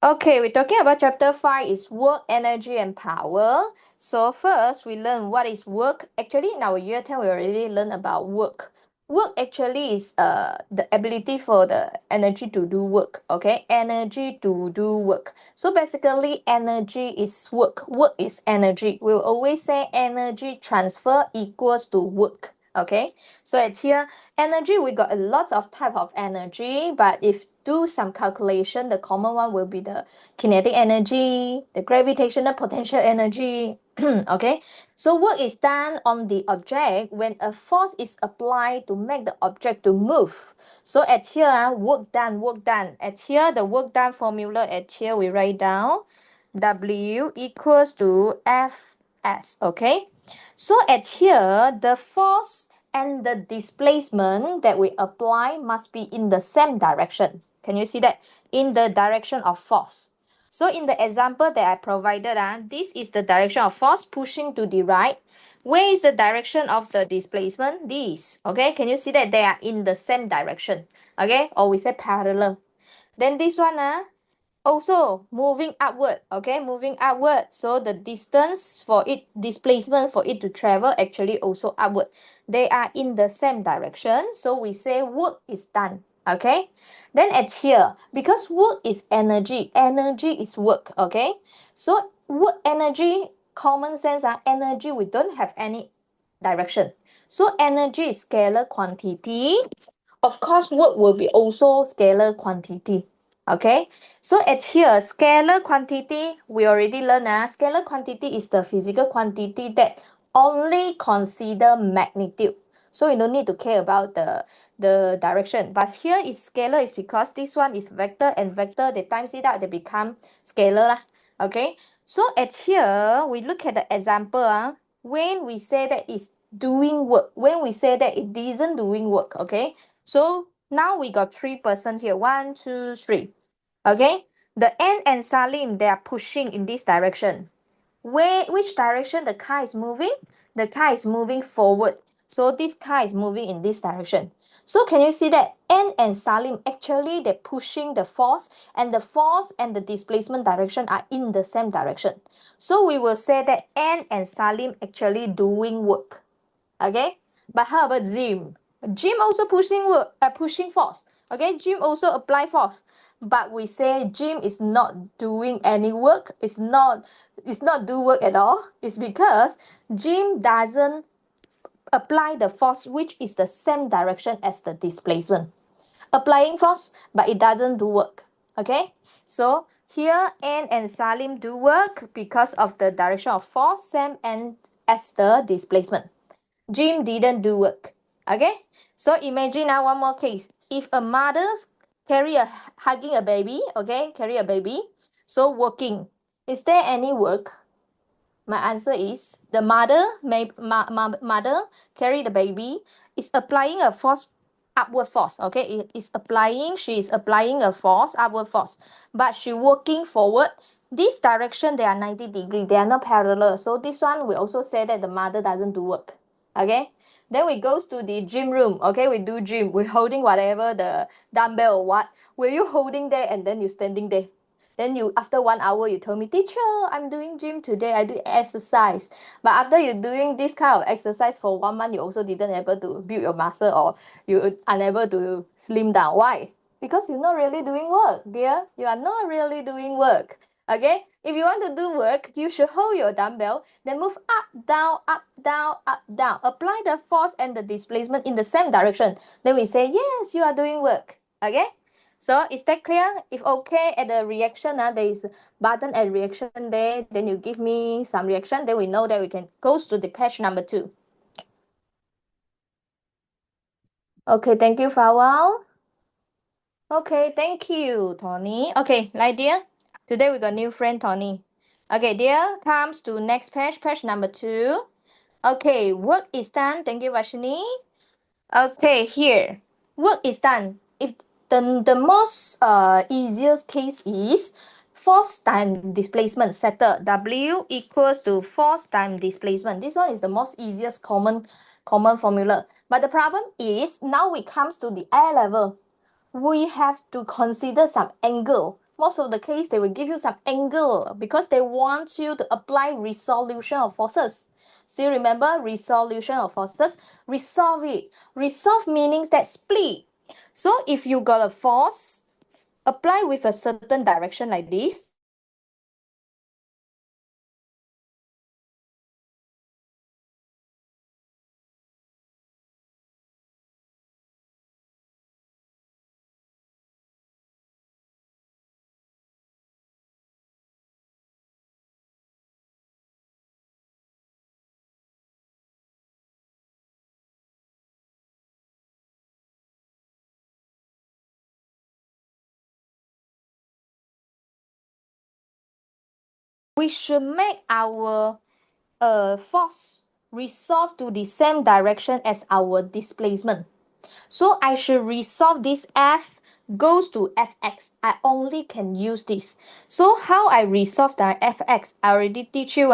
Okay, we're talking about chapter 5 is work, energy, and power. So first, we learn what is work. Actually, in our year 10, we already learned about work. Work actually is the ability for the energy to do work. Okay, energy to do work. So basically, energy is work. Work is energy. We'll always say energy transfer equals to work. Okay, so at here, energy, we got a lot of type of energy, but if do some calculation, the common one will be the kinetic energy, the gravitational potential energy. Okay, so work is done on the object when a force is applied to make the object to move. So at here, work done, work done. At here, the work done formula at here, we write down W equals to Fs. Okay, so at here, the force and the displacement that we apply must be in the same direction. Can you see that? In the direction of force. So in the example that I provided, this is the direction of force pushing to the right. Where is the direction of the displacement? This. Okay, can you see that they are in the same direction? Okay, or we say parallel. Then this one, also moving upward. Okay, moving upward, so the distance for it, displacement for it to travel, actually also upward. They are in the same direction, so we say work is done. Okay, then at here, because work is energy, energy is work. Okay, so work, energy, common sense, energy, we don't have any direction, so energy is scalar quantity. Of course, work will be also scalar quantity. Okay, so at here, scalar quantity, we already learned, scalar quantity is the physical quantity that only consider magnitude. So you don't need to care about the direction. But here is scalar is because this one is vector, and vector, they times it out, they become scalar. Okay, so at here, we look at the example. When we say that it's doing work, when we say that it isn't doing work, okay? So now we got 3% here. 1, 2, 3. Okay, the N and Salim, they are pushing in this direction. Which direction the car is moving? The car is moving forward. So this car is moving in this direction. So can you see that N and Salim, actually they're pushing the force, and the force and the displacement direction are in the same direction. So we will say that N and Salim actually doing work. Okay, but how about Jim? Jim also pushing work, pushing force. Okay, Jim also apply force, but we say Jim is not doing any work. It's not do work at all. It's because Jim doesn't apply the force which is the same direction as the displacement. Applying force, but it doesn't do work. Okay, so here Anne and Salim do work because of the direction of force same and as the displacement. Jim didn't do work. Okay, so imagine now one more case. If a mother hugging a baby, okay, carry a baby, so working, is there any work? My answer is the mother carry the baby is applying a force, upward force. Okay, she is applying a force, upward force, but she working forward. This direction, they are 90 degree, they are not parallel. So this one we also say that the mother doesn't do work. Okay, then we goes to the gym room. Okay, we do gym, we're holding whatever, the dumbbell or what. Were you holding there and then you standing there? Then you, after 1 hour, you told me, teacher, I'm doing gym today, I do exercise. But after you doing this kind of exercise for 1 month, you also didn't able to build your muscle, or you unable to slim down. Why? Because you're not really doing work, dear. You are not really doing work. Okay, if you want to do work, you should hold your dumbbell, then move up, down, up, down, up, down. Apply the force and the displacement in the same direction. Then we say, yes, you are doing work. Okay, so is that clear? If okay, at the reaction, there is button at reaction there, then you give me some reaction, then we know that we can go to the page number 2. Okay, thank you, Fawal. Okay, thank you, Tony. Okay, like dear, today we got new friend, Tony. Okay, dear, comes to next page, page number 2. Okay, work is done. Thank you, Vashini. Okay, here, work is done. If the most easiest case is force time displacement, settle. W equals to force time displacement. This one is the most easiest common formula. But the problem is now we comes to the air level. We have to consider some angle. most of the case, they will give you some angle because they want you to apply resolution of forces. Still remember resolution of forces? Resolve it. Resolve meaning that split. So if you got a force, apply with a certain direction like this. We should make our force resolve to the same direction as our displacement. So I should resolve this F goes to Fx. I only can use this. So how I resolve the Fx? I already teach you.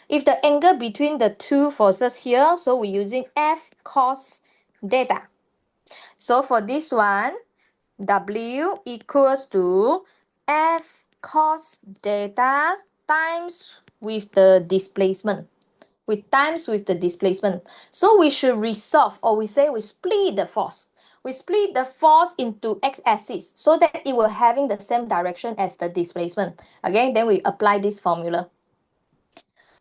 If the angle between the two forces here, so we're using F cos theta. So for this one, W equals to F cos theta times with the displacement. With times with the displacement. So we should resolve, or we say we split the force. We split the force into x-axis so that it will having the same direction as the displacement. Okay, then we apply this formula.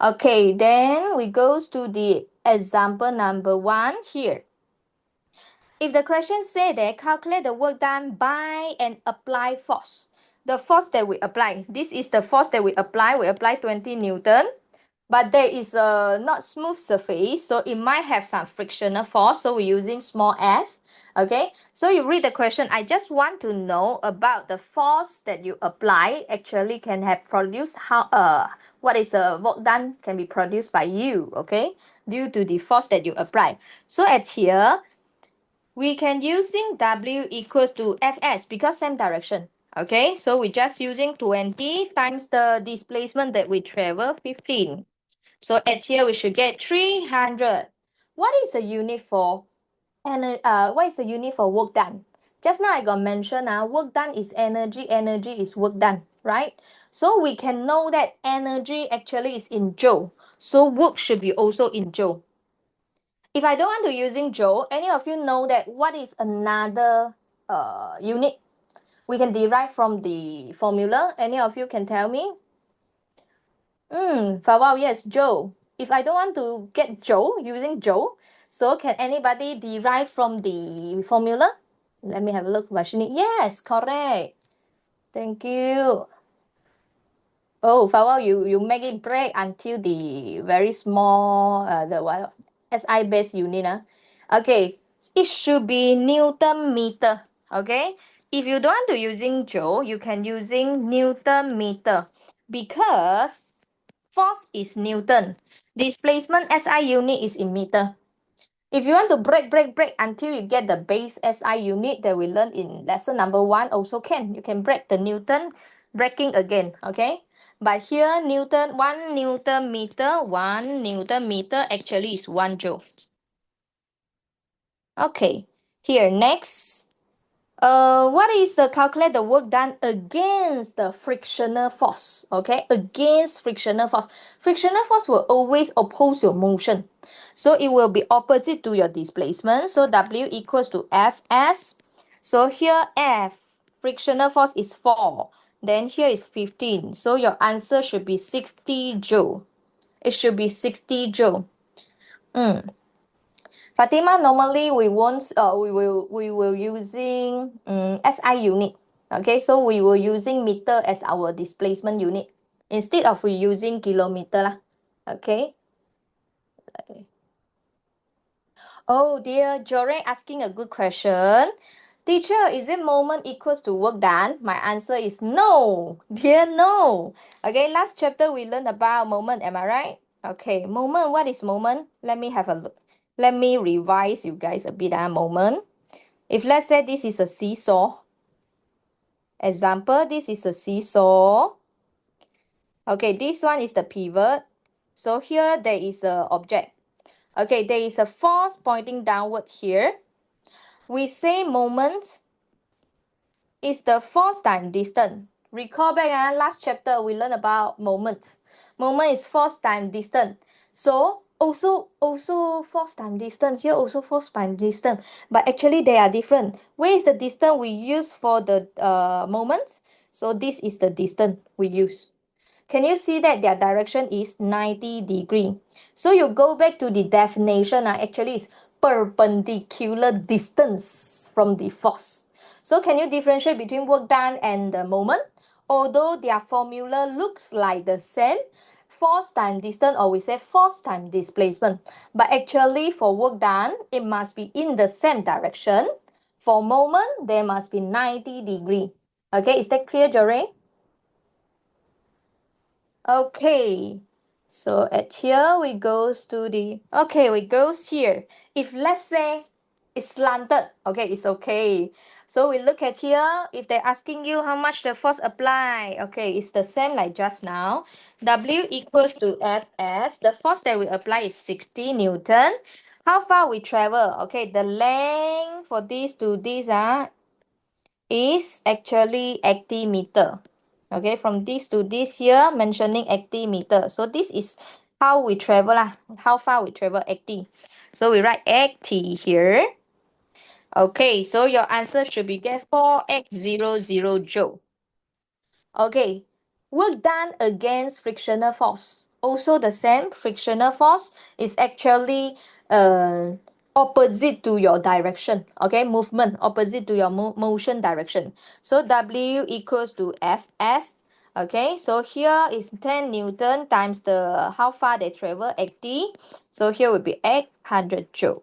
Okay, then we goes to the example number 1 here. If the question say that calculate the work done by an applied force, the force that we apply, this is the force that we apply 20 Newton, but there is a not smooth surface, so it might have some frictional force, so we're using small f. Okay, so you read the question. I just want to know about the force that you apply actually can have produced how what is a work done can be produced by you, okay, due to the force that you apply. So at here we can using W equals to Fs because same direction. Okay, so we're just using 20 times the displacement that we travel, 15. So at here we should get 300. What is the unit for what is the unit for work done? Just now I got mentioned work done is energy, energy is work done, right? So we can know that energy actually is in joule. So work should be also in joule. If I don't want to using joule, any of you know that what is another unit we can derive from the formula? Any of you can tell me? Wow, yes, joule. If I don't want to get joule using joule, so can anybody derive from the formula? Let me have a look, Vashini. Yes, correct. Thank you. Oh, Fawal, you make it break until the very small the what SI base unit. Okay, it should be Newton meter. Okay, if you don't want to using joule, you can using Newton meter because force is Newton. Displacement SI unit is in meter. If you want to break until you get the base SI unit that we learned in lesson number 1 also can. You can break the Newton breaking again, okay? But here Newton, 1 Newton meter actually is 1 joule. Okay, here next. What is the calculate the work done against the frictional force? Okay, against frictional force. Frictional force will always oppose your motion. So it will be opposite to your displacement. So W equals to Fs. So here F, frictional force is 4. Then here is 15. So your answer should be 60 joule. It should be 60 joule. Fatima, normally we won't we will using SI unit. Okay, so we will using meter as our displacement unit instead of we using kilometer lah. Okay. Oh dear, Joreng asking a good question. Teacher, is it moment equals to work done? My answer is no. Dear, no. Okay, last chapter we learned about moment, am I right? Okay, moment, what is moment? Let me have a look. Let me revise you guys a bit. Moment. If let's say this is a seesaw. Example, this is a seesaw. Okay, this one is the pivot. So here there is a object. Okay, there is a force pointing downward here. We say moment is the force times distance. recall back, last chapter we learned about moment. Moment is force times distance. So also force times distance. Here also force times distance. But actually they are different. Where is the distance we use for the moments? So this is the distance we use. Can you see that their direction is 90 degree? So you go back to the definition, actually it's perpendicular distance from the force. So can you differentiate between work done and the moment? Although their formula looks like the same, force times distance, or we say force times displacement. But actually for work done, it must be in the same direction. For moment, there must be 90 degree. Okay, is that clear, Joreen? Okay, so at here we goes to the, okay, we goes here. If let's say it's slanted, okay, it's okay. So we look at here, if they're asking you how much the force apply, okay, it's the same like just now. W equals to Fs, the force that we apply is 60 Newton. How far we travel, okay, the length for this to this is actually 80 meter. Okay, from this to this here, mentioning 80 meter. So this is how we travel, how far we travel 80. So we write 80 here. Okay, so your answer should be get 4x00 joule. Okay, work done against frictional force. Also the same, frictional force is actually opposite to your direction. Okay, movement, opposite to your motion direction. So W equals to Fs. Okay, so here is 10 Newton times the how far they travel, 80. So here will be 800 joule.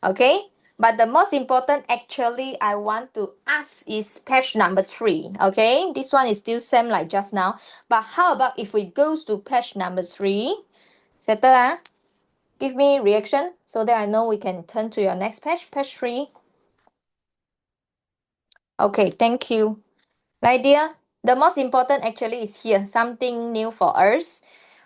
Okay, but the most important actually I want to ask is page number 3. Okay, this one is still same like just now, but how about if we goes to page number 3? Settle, give me reaction so that I know we can turn to your next page 3. Okay, thank you. My dear, the most important actually is here, something new for us.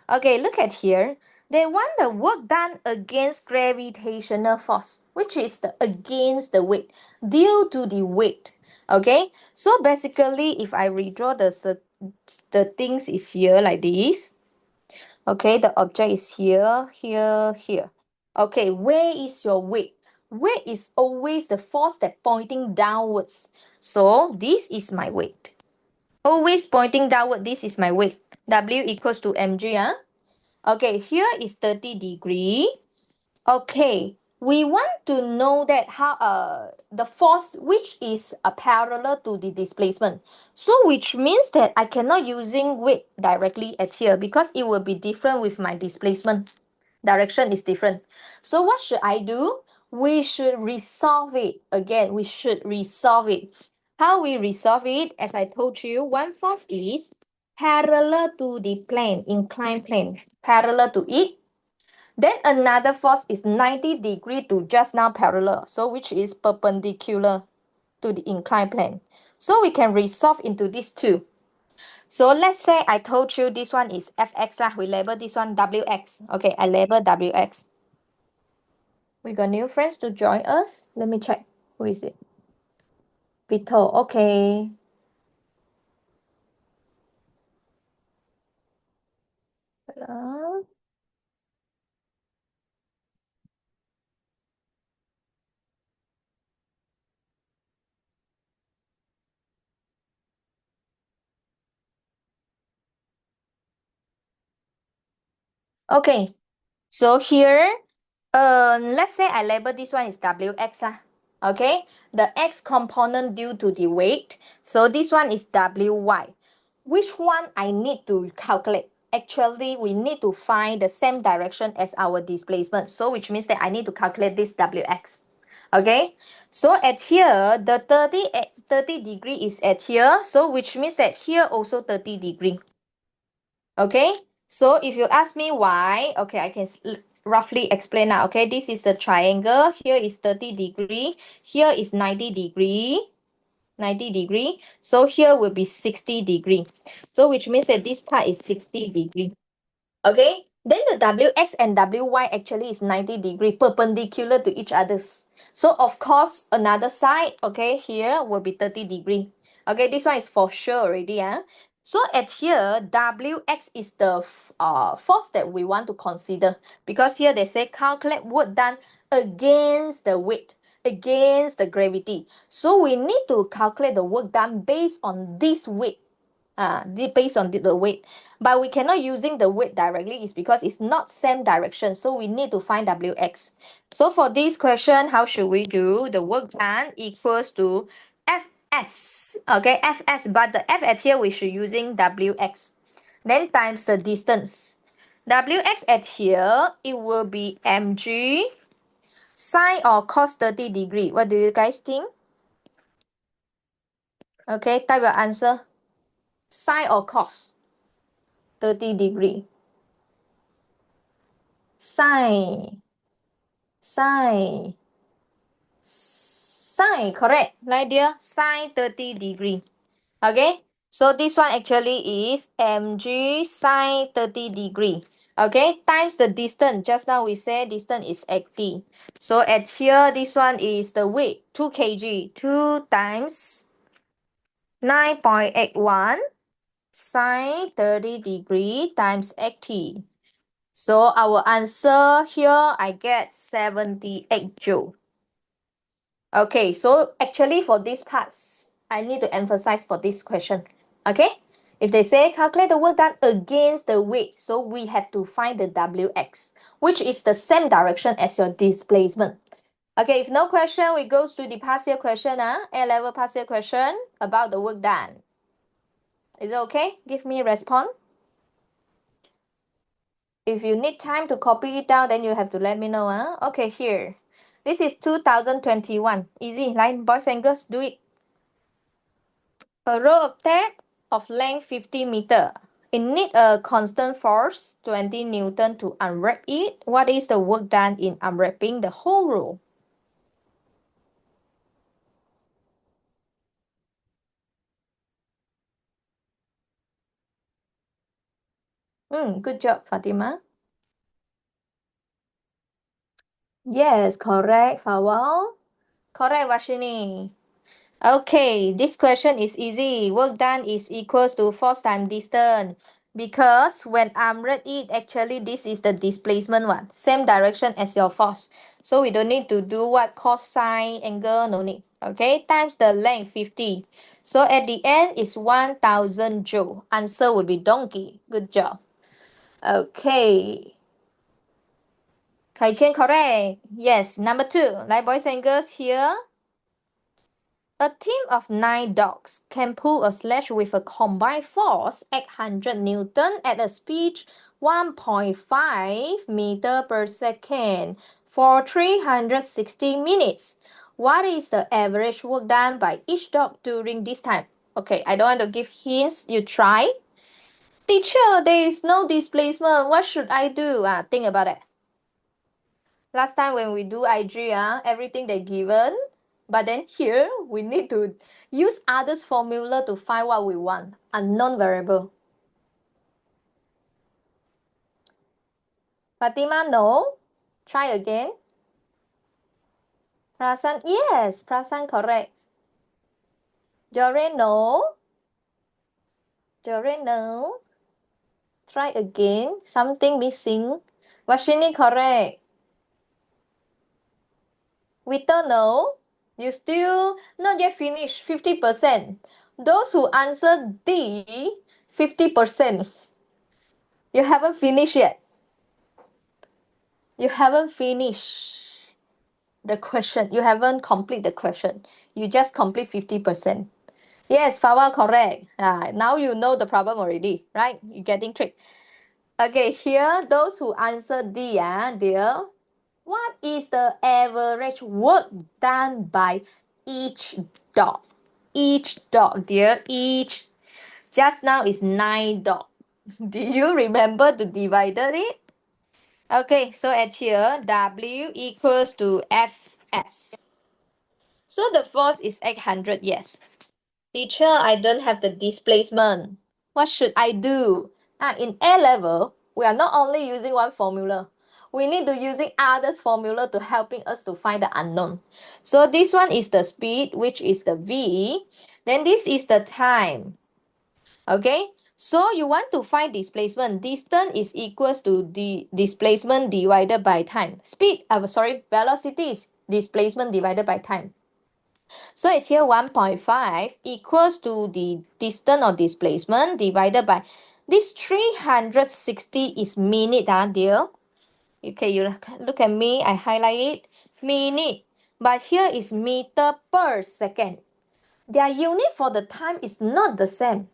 Okay, look at here. They want the work done against gravitational force, which is the against the weight, due to the weight. Okay, so basically, if I redraw the things is here like this. Okay, the object is here, here, here. Okay, where is your weight? Weight is always the force that pointing downwards. So this is my weight. Always pointing downward, this is my weight. W equals to mg. Okay, here is 30 degree. Okay, we want to know that how the force which is parallel to the displacement. So which means that I cannot using weight directly at here because it will be different with my displacement. Direction is different. So what should I do? We should resolve it. Again, we should resolve it. How we resolve it? As I told you, one force is parallel to the plane, inclined plane, parallel to it. Then another force is 90 degree to just now parallel, so which is perpendicular to the inclined plane. So we can resolve into these two. So let's say I told you this one is Fx lah. We label this one Wx. Okay, I label Wx. We got new friends to join us. Let me check. Who is it? Vito. Okay. Hello. Okay. So here, let's say I label this one is Wx. Okay. The x component due to the weight. So this one is Wy. Which one I need to calculate? Actually, we need to find the same direction as our displacement. So which means that I need to calculate this Wx. Okay. So at here, the 30 degree is at here. So which means that here also 30 degree. Okay. So if you ask me why, okay, I can roughly explain now. Okay, this is the triangle. Here is 30 degree. Here is 90 degree. 90 degree. So here will be 60 degree. So which means that this part is 60 degree. Okay. Then the Wx and Wy actually is 90 degree perpendicular to each others. So of course, another side, okay, here will be 30 degree. Okay, this one is for sure already. So at here, Wx is the force that we want to consider, because here they say calculate work done against the weight, against the gravity. So we need to calculate the work done based on this weight. Based on the weight, but we cannot using the weight directly, is because it's not same direction, so we need to find Wx. So for this question, how should we do? The work done equals to Fs, okay, Fs, but the F at here we should using Wx, then times the distance. Wx at here, it will be mg sine or cos 30 degree. What do you guys think? Okay, type your answer. Sine or cos 30 degree. Sine, sine, sine, correct, right dear? Sine 30 degree. Okay, so this one actually is mg sine 30 degree. Okay, times the distance. Just now we said distance is 80. So at here, this one is the weight, 2 kg. 2 times 9.81 sine 30 degree times 80. So our answer here, I get 78 joule. Okay, so actually for these parts, I need to emphasize for this question. Okay, if they say calculate the work done against the weight, so we have to find the Wx, which is the same direction as your displacement. Okay, if no question, we go to the past year question, A-level past year question about the work done. Is it okay? Give me a response. If you need time to copy it down, then you have to let me know. Okay, here. This is 2021. Easy, line, boys and girls, do it. A roll of tape of length 50 meter. It need a constant force, 20 Newton, to unwrap it. What is the work done in unwrapping the whole roll? Good job, Fatima. Yes, correct, Fawal. Correct, Vashini. Okay, this question is easy. Work done is equals to force times distance. Because when I'm read it, actually this is the displacement one. Same direction as your force. So we don't need to do what cosine angle, no need. Okay, times the length 50. So at the end is 1000 joule. Answer would be donkey. Good job. Okay. Kai Chen correct. Yes, number 2. Like boys and girls here. A team of 9 dogs can pull a sledge with a combined force 800 Newton at a speed 1.5 meter per second for 360 minutes. What is the average work done by each dog during this time? Okay, I don't want to give hints. You try. Teacher, there is no displacement. What should I do? Think about it. Last time when we do IG, everything they given, but then here we need to use others formula to find what we want, unknown variable. Fatima, no. Try again. Prasan, yes. Prasan, correct. Jore, no. Jore, no. Try again. Something missing. Vashini, correct. Vito, no. You still not yet finished. 50%. Those who answer D, 50%. You haven't finished yet. You haven't finished the question. You haven't complete the question. You just complete 50%. Yes, Fawa, correct. Now you know the problem already, right? You're getting tricked. Okay, here, those who answer D, dear, what is the average work done by each dog? Each dog, dear, each. Just now is 9 dog. Do you remember to divide it? Okay, so at here, W equals to Fs. So the force is 800, yes. Teacher, I don't have the displacement. What should I do? In A level, we are not only using one formula. We need to using others formula to helping us to find the unknown. So this one is the speed, which is the V. Then this is the time. Okay, so you want to find displacement. Distance is equals to the displacement divided by time. Velocity is displacement divided by time. So it's here 1.5 equals to the distance or displacement divided by this 360 is minute, dear. Okay, you look at me, I highlight it, minute. But here is meter per second. Their unit for the time is not the same.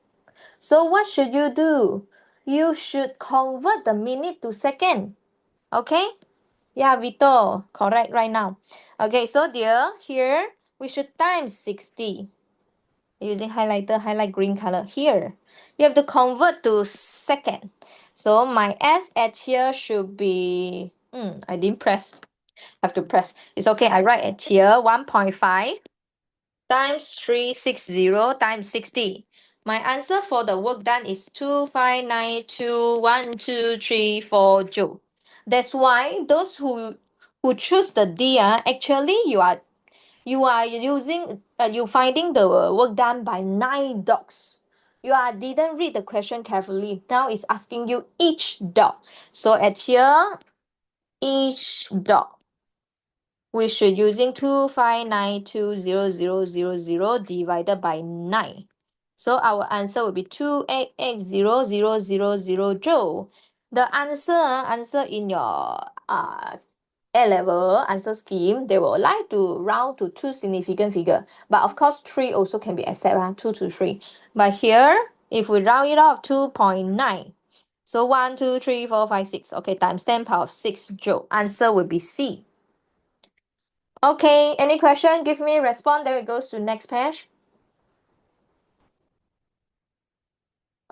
So what should you do? You should convert the minute to second. Okay? Yeah, Vito, correct right now. Okay, so dear, here we should times 60. Using highlighter, highlight green color here. You have to convert to second. So my S at here should be, I didn't press. Have to press. It's okay. I write at here 1.5 times 360 times 60. My answer for the work done is 2592123 joule. That's why those who choose the D, actually you are using you finding the work done by 9 dots. Didn't read the question carefully. Now it's asking you each dot. So at here, each dot we should using 259200000 divided by 9. So our answer will be 2880000 joule. The answer in your A-level answer scheme, they will like to round to two significant figure. But of course, 3 also can be accepted, 2 to 3. But here, if we round it off, 2.9. So 1, 2, 3, 4, 5, 6. Okay, times 10 power of 6 joule. Answer will be C. Okay, any question? Give me a response. Then it goes to next page.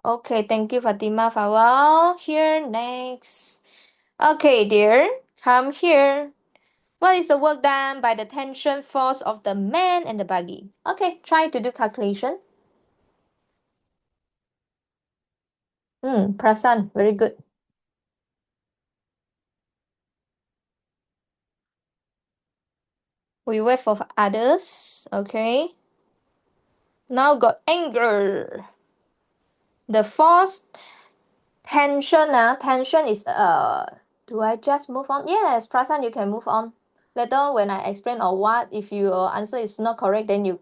Okay, thank you, Fatima Fawal. Here, next. Okay, dear, come here. What is the work done by the tension force of the man and the buggy? Okay, try to do calculation. Prasan, very good. We wait for others. Okay. Now got anger. The force tension. Tension is do I just move on? Yes, Prasan, you can move on. Later when I explain or what, if your answer is not correct, then you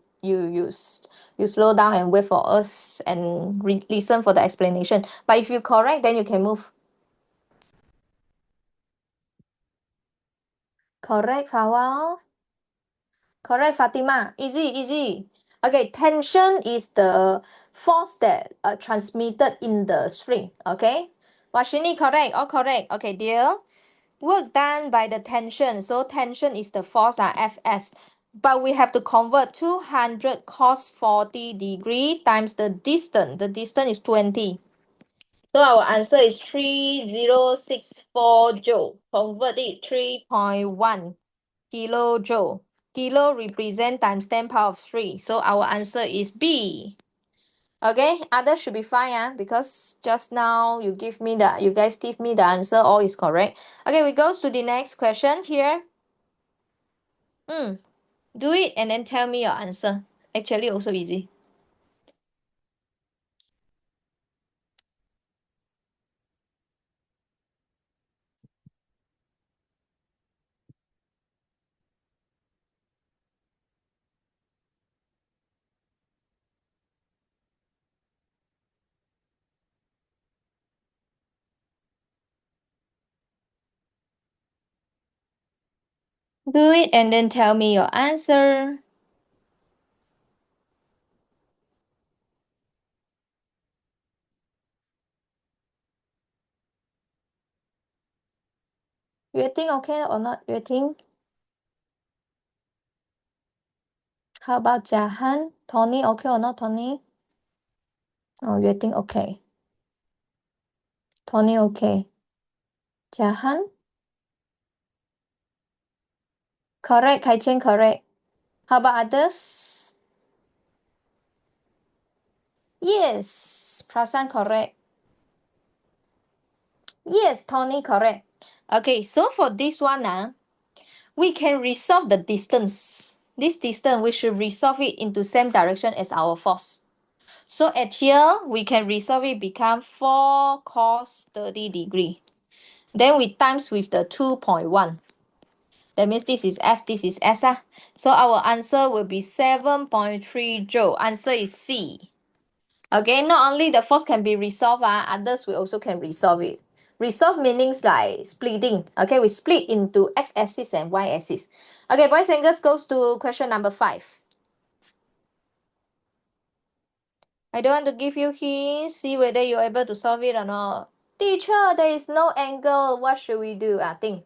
slow down and wait for us and listen for the explanation. But if you correct, then you can move. Correct, Fawal. Correct, Fatima. Easy, easy. Okay, tension is the force that transmitted in the string. Okay. Washini, correct. All correct. Okay, dear. Work done by the tension. So tension is the force, Fs. But we have to convert 200 cos 40 degree times the distance. The distance is 20. So our answer is 3064 joule. Convert it 3.1 kilojoule. Kilo represent times 10 power of 3. So our answer is B. Okay, others should be fine, because just now you guys give me the answer, all is correct. Okay, we go to the next question here. Do it and then tell me your answer. Actually, also easy. Do it and then tell me your answer. You think okay or not? You think? How about Jahan? Tony, okay or not, Tony? Oh, you think okay. Tony, okay. Jahan? Correct, Kai Chen, correct. How about others? Yes, Prasan, correct. Yes, Tony, correct. Okay, so for this one, we can resolve the distance. this distance, we should resolve it into same direction as our force. So at here, we can resolve it become 4 cos 30 degree. Then we times with the 2.1. That means this is F, this is S. So our answer will be 7.3 joule. Answer is C. Okay, not only the force can be resolved, others we also can resolve it. Resolve meanings like splitting. Okay, we split into x-axis and y-axis. Okay, boys and girls, goes to question number 5. I don't want to give you hints. See whether you're able to solve it or not. Teacher, there is no angle. What should we do? Think.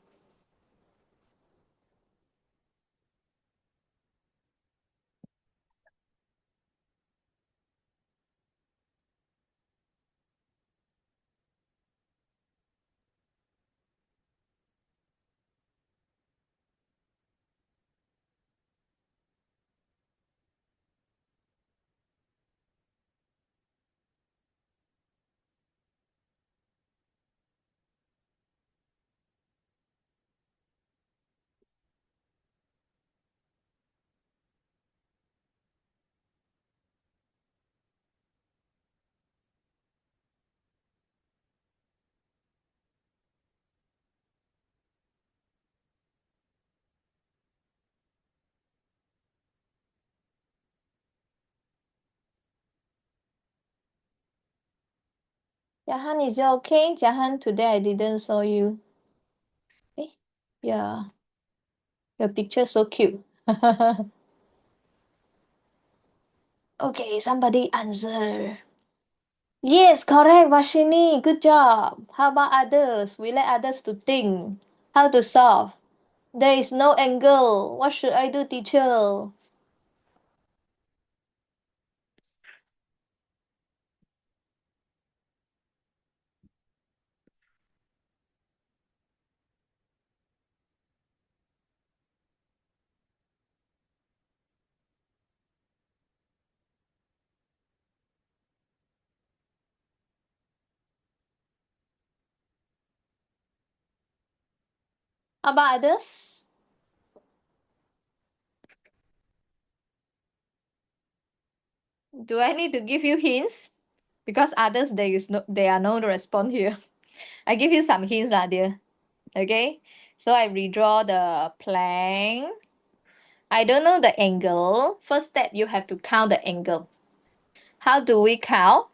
Jahan, is it okay? Jahan, today I didn't saw you. Yeah. Your picture so cute. Okay, somebody answer. Yes, correct, Vashini. Good job. How about others? We let others to think. How to solve? There is no angle. What should I do, teacher? How about others? Do I need to give you hints? Because others there are no response here. I give you some hints, dear. Okay? So I redraw the plank. I don't know the angle. First step, you have to count the angle. How do we count?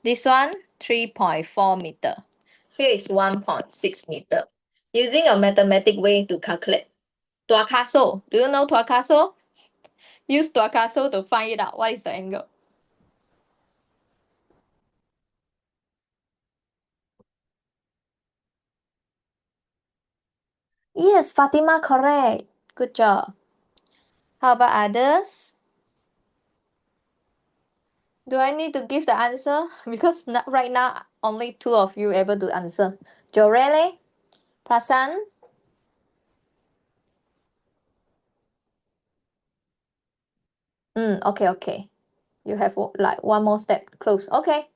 This one, 3.4 meter. Here is 1.6 meter. Using a mathematic way to calculate. Tuakaso. Do you know Tuakaso? Use Tuakaso to find it out. What is the angle? Yes, Fatima, correct. Good job. How about others? Do I need to give the answer? Because right now, only 2 of you able to answer. Jorele? Prasan? Okay, okay. You have like one more step close. Okay.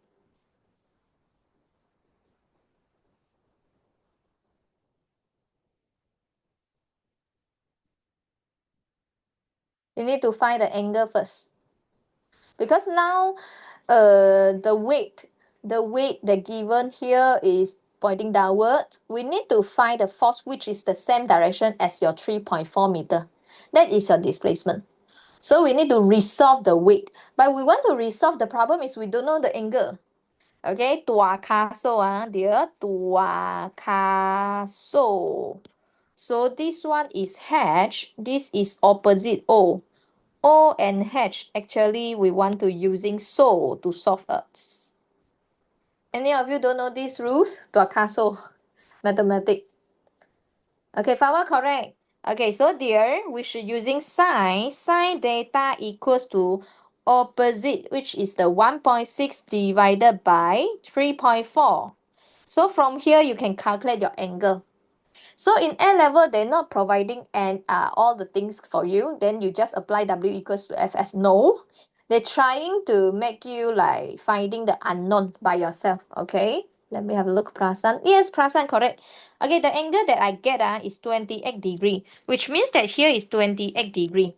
You need to find the angle first. Because now the weight that given here is pointing downwards. We need to find the force which is the same direction as your 3.4 meter. That is your displacement. So we need to resolve the weight. But we want to resolve the problem is we don't know the angle. Okay, tua kaso dear, tua kaso. So this one is H, this is opposite O. O and H, actually we want to using so to solve us. Any of you don't know these rules? Tuakaso, mathematics. Okay, Fawa, correct. Okay, so there we should using sine. Sine data equals to opposite, which is the 1.6 divided by 3.4. So from here you can calculate your angle. So in A level, they're not providing all the things for you. Then you just apply W equals to Fs. No, they're trying to make you like finding the unknown by yourself. Okay, let me have a look. Prasan. Yes, Prasan, correct. Okay, the angle that I get is 28 degree, which means that here is 28 degree.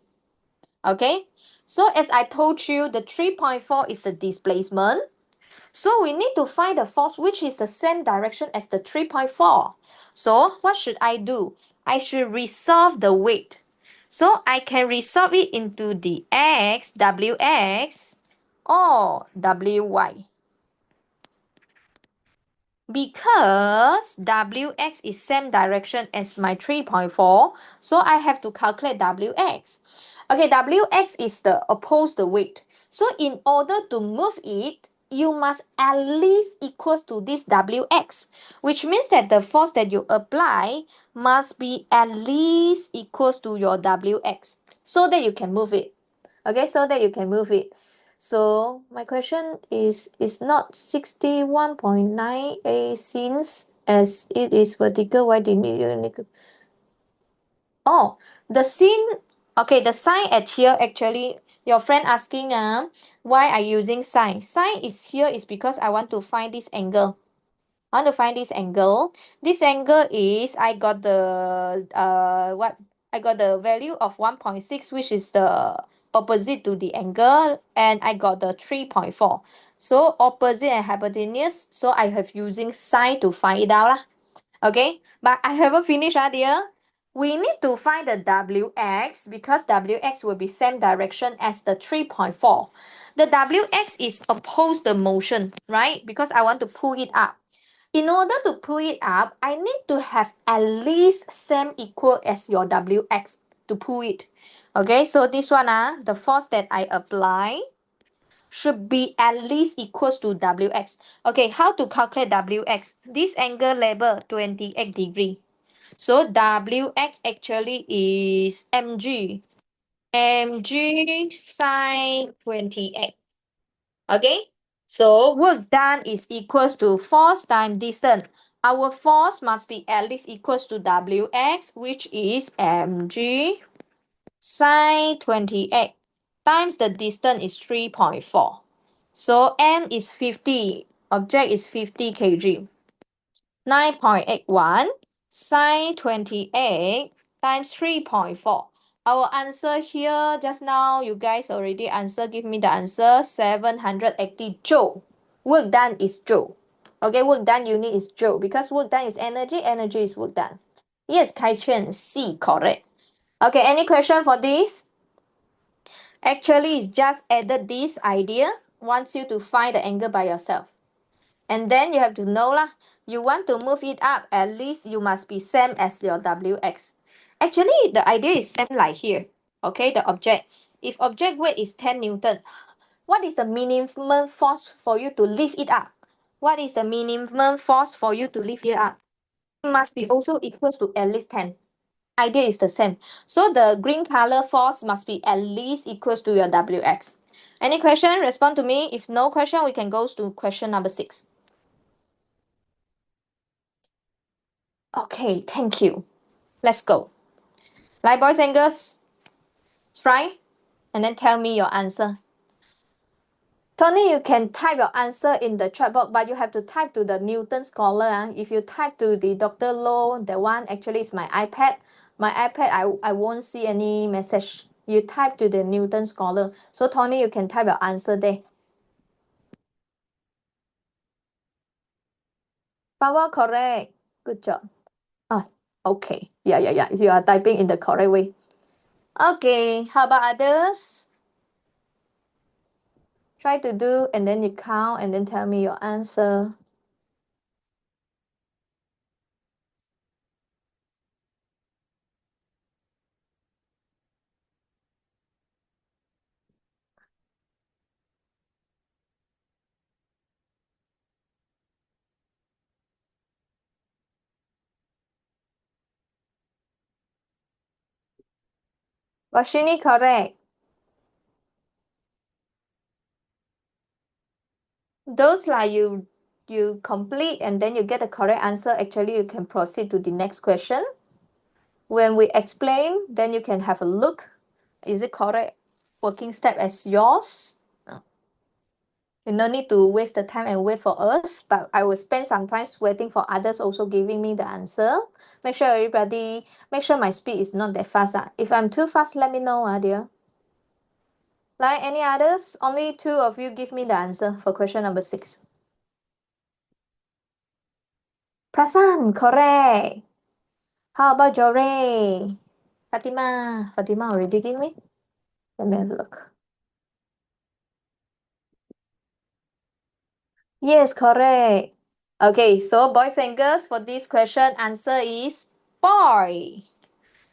Okay, so as I told you, the 3.4 is the displacement. So we need to find the force which is the same direction as the 3.4. So what should I do? I should resolve the weight. So I can resolve it into the x, wx, or wy. Because wx is same direction as my 3.4, so I have to calculate wx. Okay, wx is the opposed weight. So in order to move it, you must at least equals to this wx, which means that the force that you apply must be at least equals to your wx, so that you can move it. Okay, so that you can move it. So my question is not 61.9a since as it is vertical, why didn't you need to... Oh, the sin, okay, the sign at here actually, your friend asking why I using sign. Sign is here is because I want to find this angle. I want to find this angle. This angle is I got the what? I got the value of 1.6, which is the opposite to the angle, and I got the 3.4. So opposite and hypotenuse. So I have using sine to find it out lah. Okay, but I haven't finished, dear. We need to find the wx because wx will be same direction as the 3.4. The wx is opposed the motion, right? Because I want to pull it up. In order to pull it up, I need to have at least same equal as your wx to pull it. Okay, so this one, the force that I apply should be at least equals to wx. Okay, how to calculate wx? This angle label 28 degree. So wx actually is mg. mg sine 28. Okay, so work done is equals to force times distance. Our force must be at least equals to wx, which is mg sine 28 times the distance is 3.4. So m is 50, object is 50 kg. 9.81 sine 28 times 3.4. Our answer here just now, you guys already answer. Give me the answer, 780 joule. Work done is joule. Okay, work done unit is joule because work done is energy, energy is work done. Yes, Kai Chen, C, correct. Okay, any question for this? Actually, it's just added this idea, wants you to find the angle by yourself. And then you have to know lah, you want to move it up, at least you must be same as your wx. Actually, the idea is same like here. Okay, the object. If object weight is 10 Newton, what is the minimum force for you to lift it up? What is the minimum force for you to lift it up? It must be also equals to at least 10. Idea is the same. So the green color force must be at least equals to your wx. Any question? Respond to me. If no question, we can go to question number 6. Okay, thank you. Let's go. Like boys and girls, try and then tell me your answer. Tony, you can type your answer in the chat box, but you have to type to the Newton Scholar. If you type to the Dr. Low, that one actually is my iPad. My iPad, I won't see any message. You type to the Newton Scholar. So Tony, you can type your answer there. Power correct. Good job. Ah, okay. Yeah. You are typing in the correct way. Okay, how about others? Try to do and then you count and then tell me your answer. Washini correct. Those like you complete and then you get the correct answer, actually you can proceed to the next question. When we explain, then you can have a look. Is it correct working step as yours? You no need to waste the time and wait for us, but I will spend some time waiting for others also giving me the answer. Make sure everybody, make sure my speed is not that fast. If I'm too fast, let me know, dear. Like any others? Only two of you give me the answer for question number 6. Prasan, correct. How about Jore? Fatima. Fatima already give me? Let me have a look. Yes, correct. Okay, so boys and girls, for this question, answer is boy.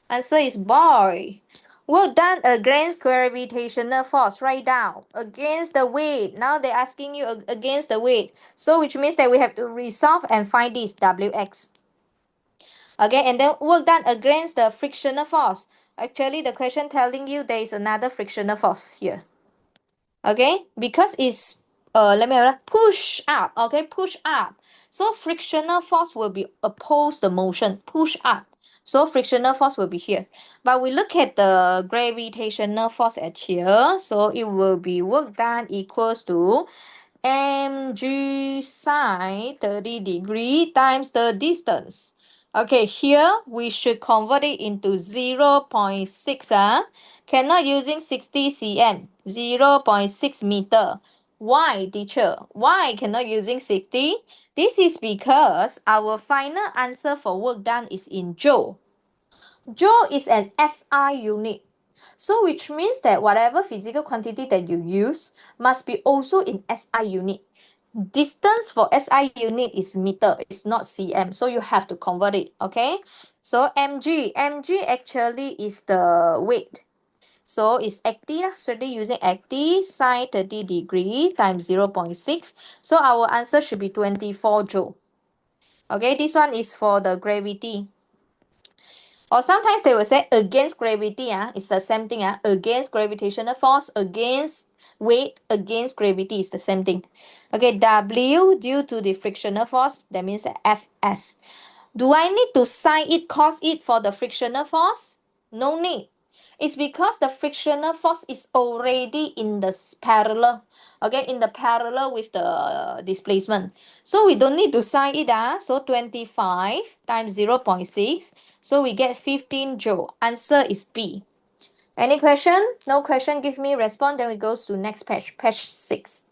Answer is boy. Work done against gravitational force. Write down. Against the weight. Now they're asking you against the weight. So which means that we have to resolve and find this Wx. Okay, and then work done against the frictional force. Actually, the question telling you there is another frictional force here. Okay, because it's let me push up. Okay, push up. So frictional force will be oppose the motion, push up. So frictional force will be here. But we look at the gravitational force at here. So it will be work done equals to mg sine 30 degree times the distance. Okay, here we should convert it into 0.6. Cannot using 60 cm, 0.6 meter. Why, teacher? Why cannot using 60? This is because our final answer for work done is in joule. Joule is an SI unit. So which means that whatever physical quantity that you use must be also in SI unit. Distance for SI unit is meter, it's not cm, so you have to convert it, okay? So mg actually is the weight. So it's 80, so they're using 80 sine 30 degree times 0.6. So our answer should be 24 joule. Okay, this one is for the gravity. Or sometimes they will say against gravity. It's the same thing. Against gravitational force, against weight, against gravity is the same thing. Okay, W due to the frictional force, that means Fs. Do I need to sign it, cos it for the frictional force? No need. It's because the frictional force is already in the parallel. Okay, in the parallel with the displacement. So we don't need to sign it. So 25 times 0.6. So we get 15 joule. Answer is B. Any question? No question, give me response. Then we go to next page, page 6.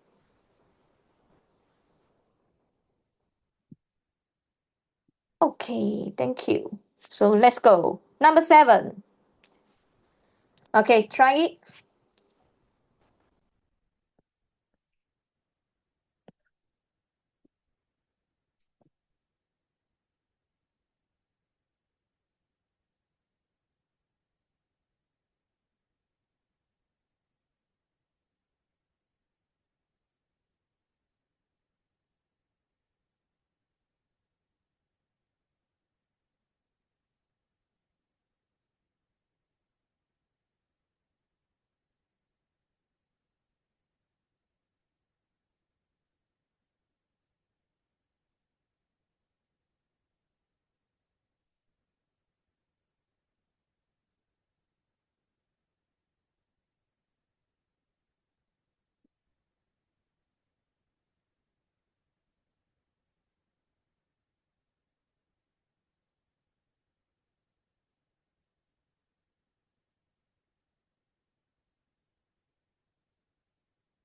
Okay, thank you. So let's go. Number 7. Okay, try it.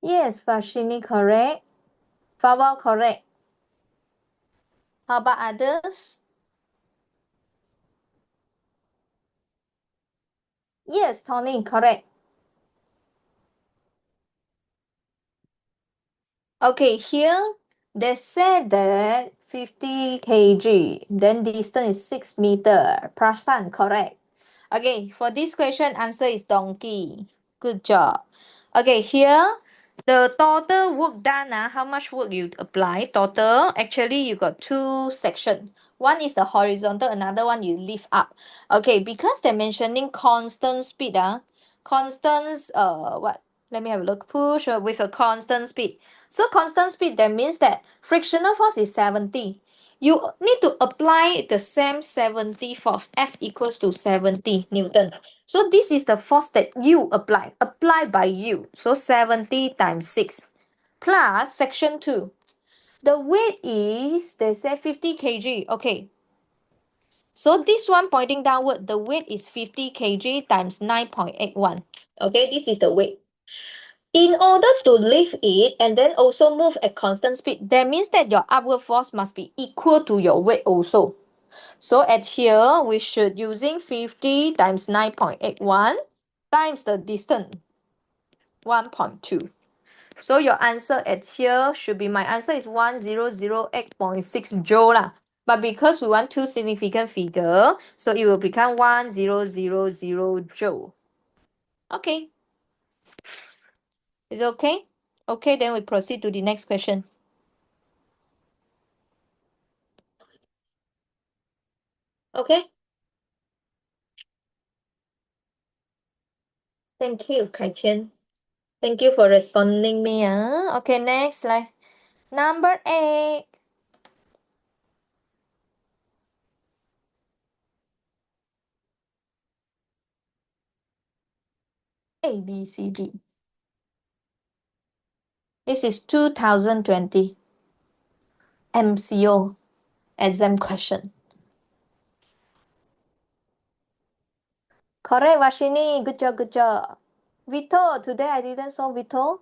Yes, Vashini, correct. Fawal, correct. How about others? Yes, Tony, correct. Okay, here they said that 50 kg, then distance is 6 meter. Prasan, correct. Okay, for this question, answer is donkey. Good job. Okay, here the total work done, how much work you apply total? Actually, you got two sections. One is a horizontal, another one you lift up. Okay, because they're mentioning constant speed, constant what? Let me have a look. Push with a constant speed. So constant speed, that means that frictional force is 70. You need to apply the same 70 force. F equals to 70 Newton. So this is the force that you apply by you. So 70 times 6 plus section 2. The weight is, they say 50 kg. Okay. So this one pointing downward, the weight is 50 kg times 9.81. Okay, this is the weight. In order to lift it and then also move at constant speed, that means that your upward force must be equal to your weight also. So at here, we should using 50 times 9.81 times the distance, 1.2. So your answer at here should be, my answer is 1008.6 joule lah. But because we want two significant figure, so it will become 1000 joule. Okay. Is it okay? Okay, then we proceed to the next question. Okay. Thank you, Kai Qian. Thank you for responding me. Okay, next, like number 8. A, B, C, D. This is 2020 MCO exam question. Correct, Vashini. Good job, good job. Vito, today I didn't solve Vito.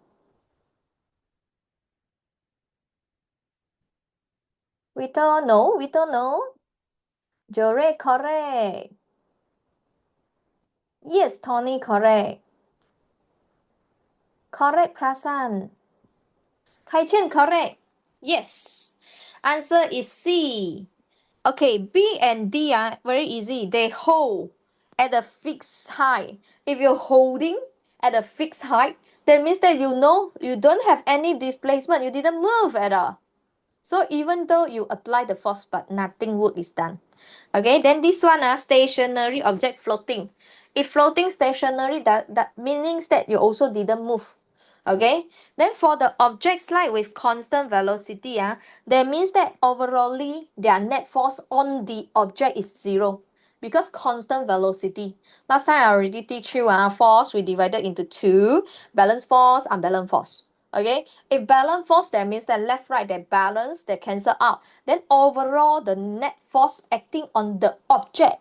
Vito, no. Vito, no. Jore, correct. Yes, Tony, correct. Correct, Prasan. Kai-Chen, correct. Yes. Answer is C. Okay, B and D are very easy. They hold at a fixed height. If you're holding at a fixed height, that means that you know you don't have any displacement. You didn't move at all. So even though you apply the force, but nothing work is done. Okay, then this one, stationary object floating. If floating stationary, that means that you also didn't move. Okay, then for the objects like with constant velocity, that means that overallly their net force on the object is zero because constant velocity. Last time I already teach you, force we divided into two: balance force, unbalanced force. Okay, if balance force, that means that left right they balance, they cancel out, then overall the net force acting on the object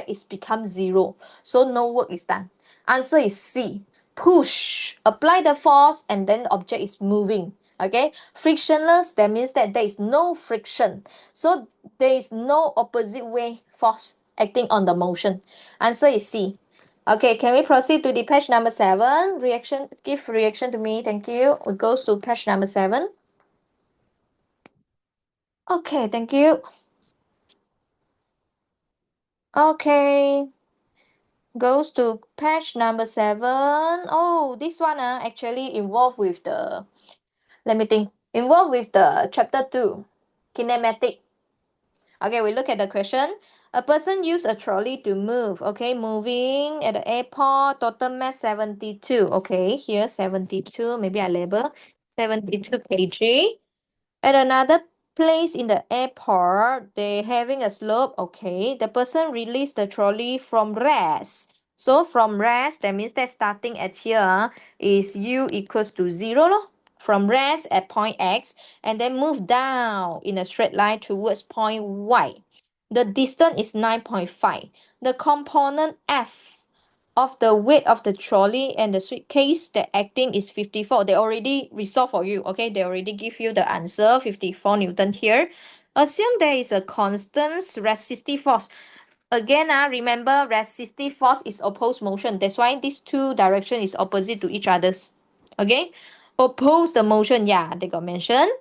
is become zero, so no work is done. Answer is C. Push, apply the force, and then the object is moving. Okay, frictionless, that means that there is no friction, so there is no opposite way force acting on the motion. Answer is C. Okay, can we proceed to the page number 7? Reaction, give reaction to me, thank you. We goes to page number 7. Okay, thank you. Okay, goes to page number 7. Oh, this one actually involved with the, let me think, involved with the chapter 2, kinematic. Okay, we look at the question. A person use a trolley to move. Okay, moving at the airport, total mass 72. Okay, here 72, maybe I label 72 kg. At another place in the airport, they having a slope. Okay, the person released the trolley from rest. So from rest, that means that starting at here is u equals to 0 lor. From rest at point X and then move down in a straight line towards point Y. The distance is 9.5. The component F of the weight of the trolley and the suitcase, the acting is 54. They already resolve for you. Okay, they already give you the answer, 54 Newton here. Assume there is a constant resistive force. Again, remember resistive force is opposed motion. That's why these two direction is opposite to each others. Okay, oppose the motion. Yeah, they got mentioned.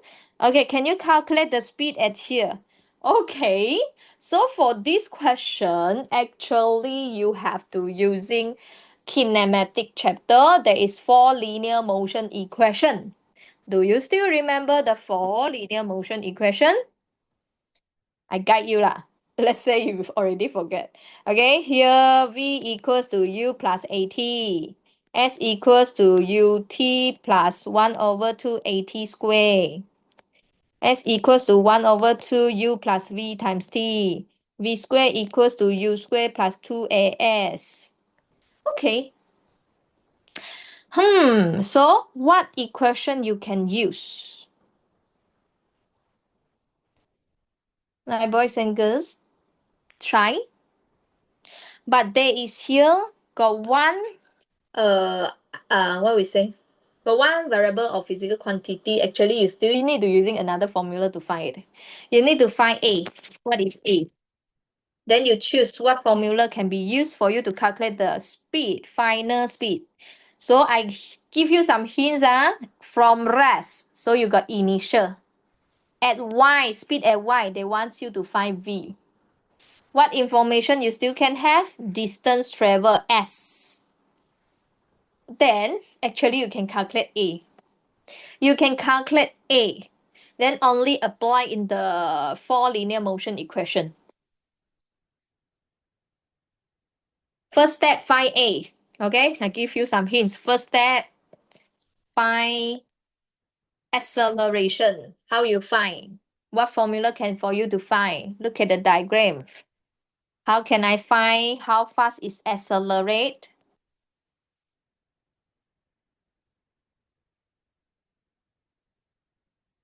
Okay, can you calculate the speed at here? Okay, so for this question, actually you have to using kinematic chapter. There is 4 linear motion equation. Do you still remember the 4 linear motion equation? I guide you lah. Let's say you already forget. Okay, here V equals to U plus AT. S equals to UT plus 1 over 2 AT square. S equals to 1 over 2 U plus V times T. V square equals to U square plus 2AS. Okay. So what equation you can use? My boys and girls, try. But there is here got one what we say? For one variable of physical quantity, actually you still need to using another formula to find it. You need to find A. What is A? Then you choose what formula can be used for you to calculate the speed, final speed. So I give you some hints from rest. So you got initial. At Y, speed at Y, they want you to find V. What information you still can have? Distance travel S. Then actually you can calculate A. You can calculate A. Then only apply in the four linear motion equation. First step, find A. Okay, I give you some hints. First step, find acceleration. How you find? What formula can for you to find? Look at the diagram. How can I find how fast is accelerate?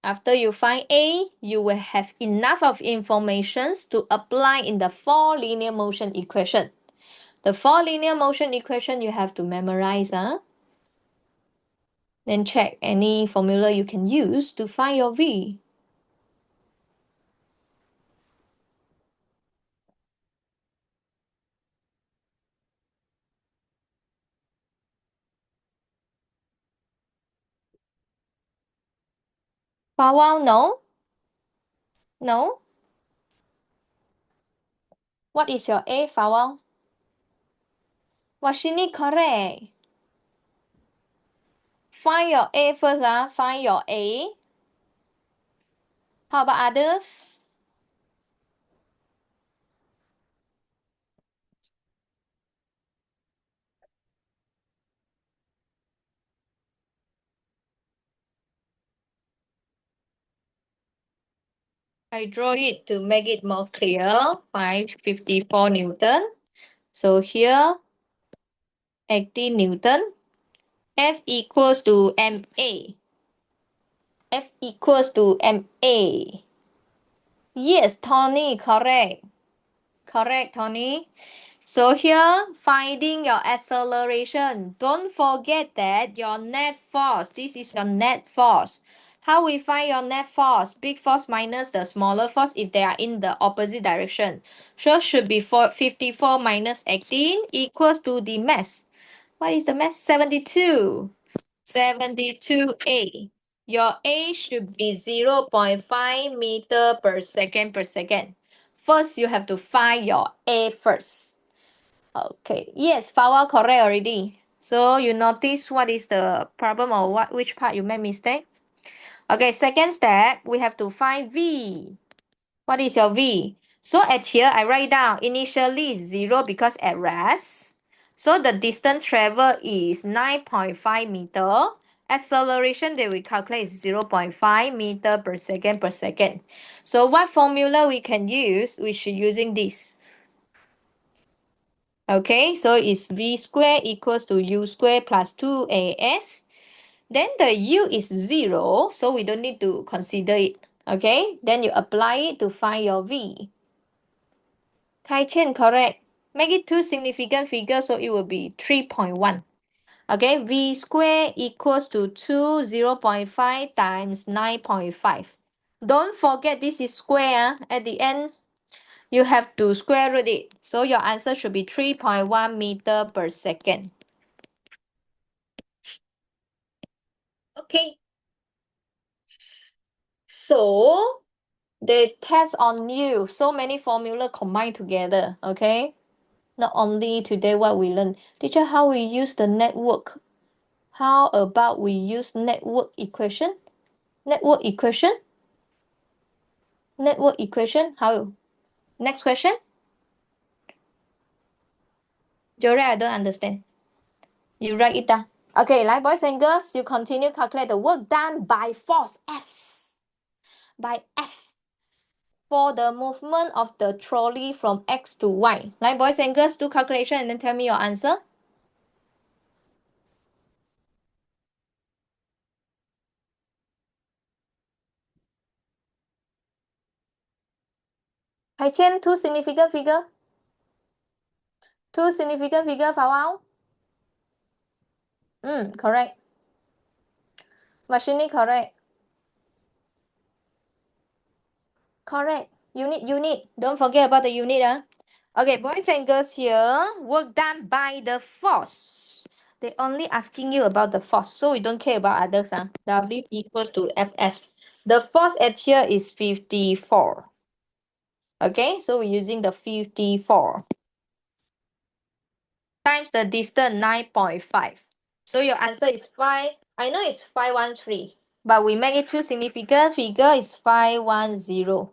After you find A, you will have enough of information to apply in the four linear motion equation. The four linear motion equation you have to memorize. Then check any formula you can use to find your V. Fawal, no? No? What is your A, Fawal? Washini, correct. Find your A first. Find your A. How about others? I draw it to make it more clear. 554 Newton. So here, 80 Newton. F equals to MA. F equals to MA. Yes, Tony, correct. Correct, Tony. So here, finding your acceleration. Don't forget that your net force, this is your net force. How we find your net force? Big force minus the smaller force if they are in the opposite direction. So should be 54 minus 18 equals to the mass. What is the mass? 72. 72A. Your A should be 0.5 meter per second per second. First, you have to find your A first. Okay, yes, Fawa correct already. So you notice what is the problem or which part you made mistake? Okay, second step, we have to find V. What is your V? So at here, I write down initially 0 because at rest. So the distance travel is 9.5 meter. Acceleration that we calculate is 0.5 meter per second per second. So what formula we can use? We should using this. Okay, so it's V squared equals to U squared plus 2AS. Then the U is 0, so we don't need to consider it. Okay, then you apply it to find your V. Kai Chen, correct. Make it two significant figures, so it will be 3.1. Okay, V squared equals to 0.5 times 9.5. Don't forget this is square. At the end, you have to square root it. So your answer should be 3.1 meter per second. Okay. So they test on you. So many formula combined together. Okay. Not only today what we learn. Teacher, how we use the network. How about we use network equation? Network equation? Network equation? How? Next question. Jory, I don't understand. You write it down. Okay, like boys and girls, you continue calculate the work done by force F. By F. For the movement of the trolley from X to Y. Like boys and girls, do calculation and then tell me your answer. Hai Chen, two significant figure. Two significant figure, Pháo Áo. Correct. Machine correct. Correct. Unit. Don't forget about the unit. Okay, boys and girls here, work done by the force. They only asking you about the force, so we don't care about others. W equals to Fs. The force at here is 54. Okay, so we're using the 54 times the distance 9.5. So your answer is 5. I know it's 513, but we make it two significant figure is 510.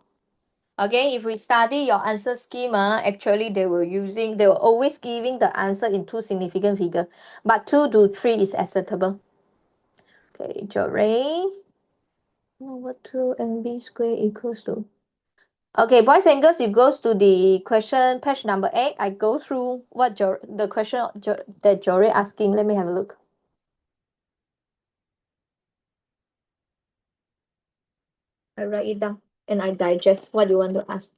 Okay, if we study your answer schema, actually they were always giving the answer in two significant figure, but 2 to 3 is acceptable. Okay, Joray. Over 2 mv square equals to. Okay, boys and girls, if goes to the question page number 8, I go through what the question that Joray asking. Let me have a look. I write it down and I digest what you want to ask.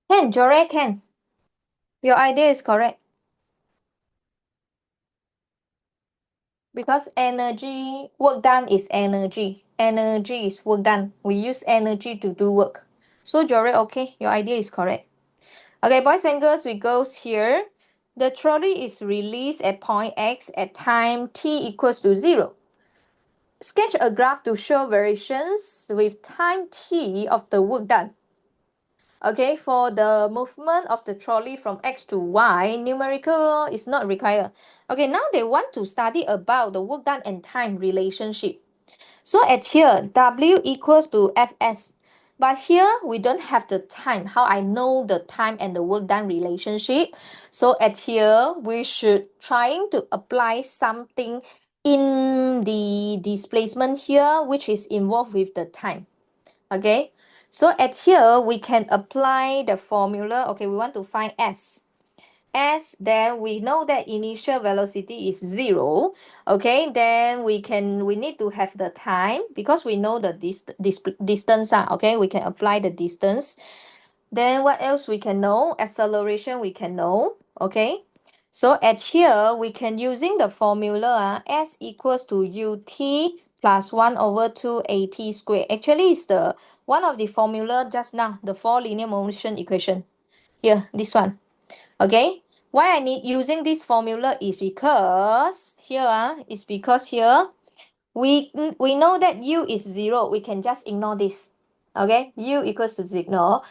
Can, Joray can. Your idea is correct. Because energy, work done is energy. Energy is work done. We use energy to do work. So Jory, okay, your idea is correct. Okay, boys and girls, we goes here. The trolley is released at point X at time t equals to 0. Sketch a graph to show variations with time t of the work done. Okay, for the movement of the trolley from X to Y, numerical is not required. Okay, now they want to study about the work done and time relationship. So at here, W equals to Fs. But here, we don't have the time, how I know the time and the work done relationship. So at here, we should trying to apply something in the displacement here, which is involved with the time. Okay, so at here, we can apply the formula. Okay, we want to find S. S, then we know that initial velocity is 0. Okay, then we need to have the time because we know the distance. Okay, we can apply the distance. Then what else we can know? Acceleration we can know. Okay, so at here we can using the formula S equals to ut plus 1 over 2 at squared. Actually, it's the one of the formula just now, the 4 linear motion equation. Here, this one. Okay, why I need using this formula is because here we know that u is 0. We can just ignore this. Okay, u equals to 0.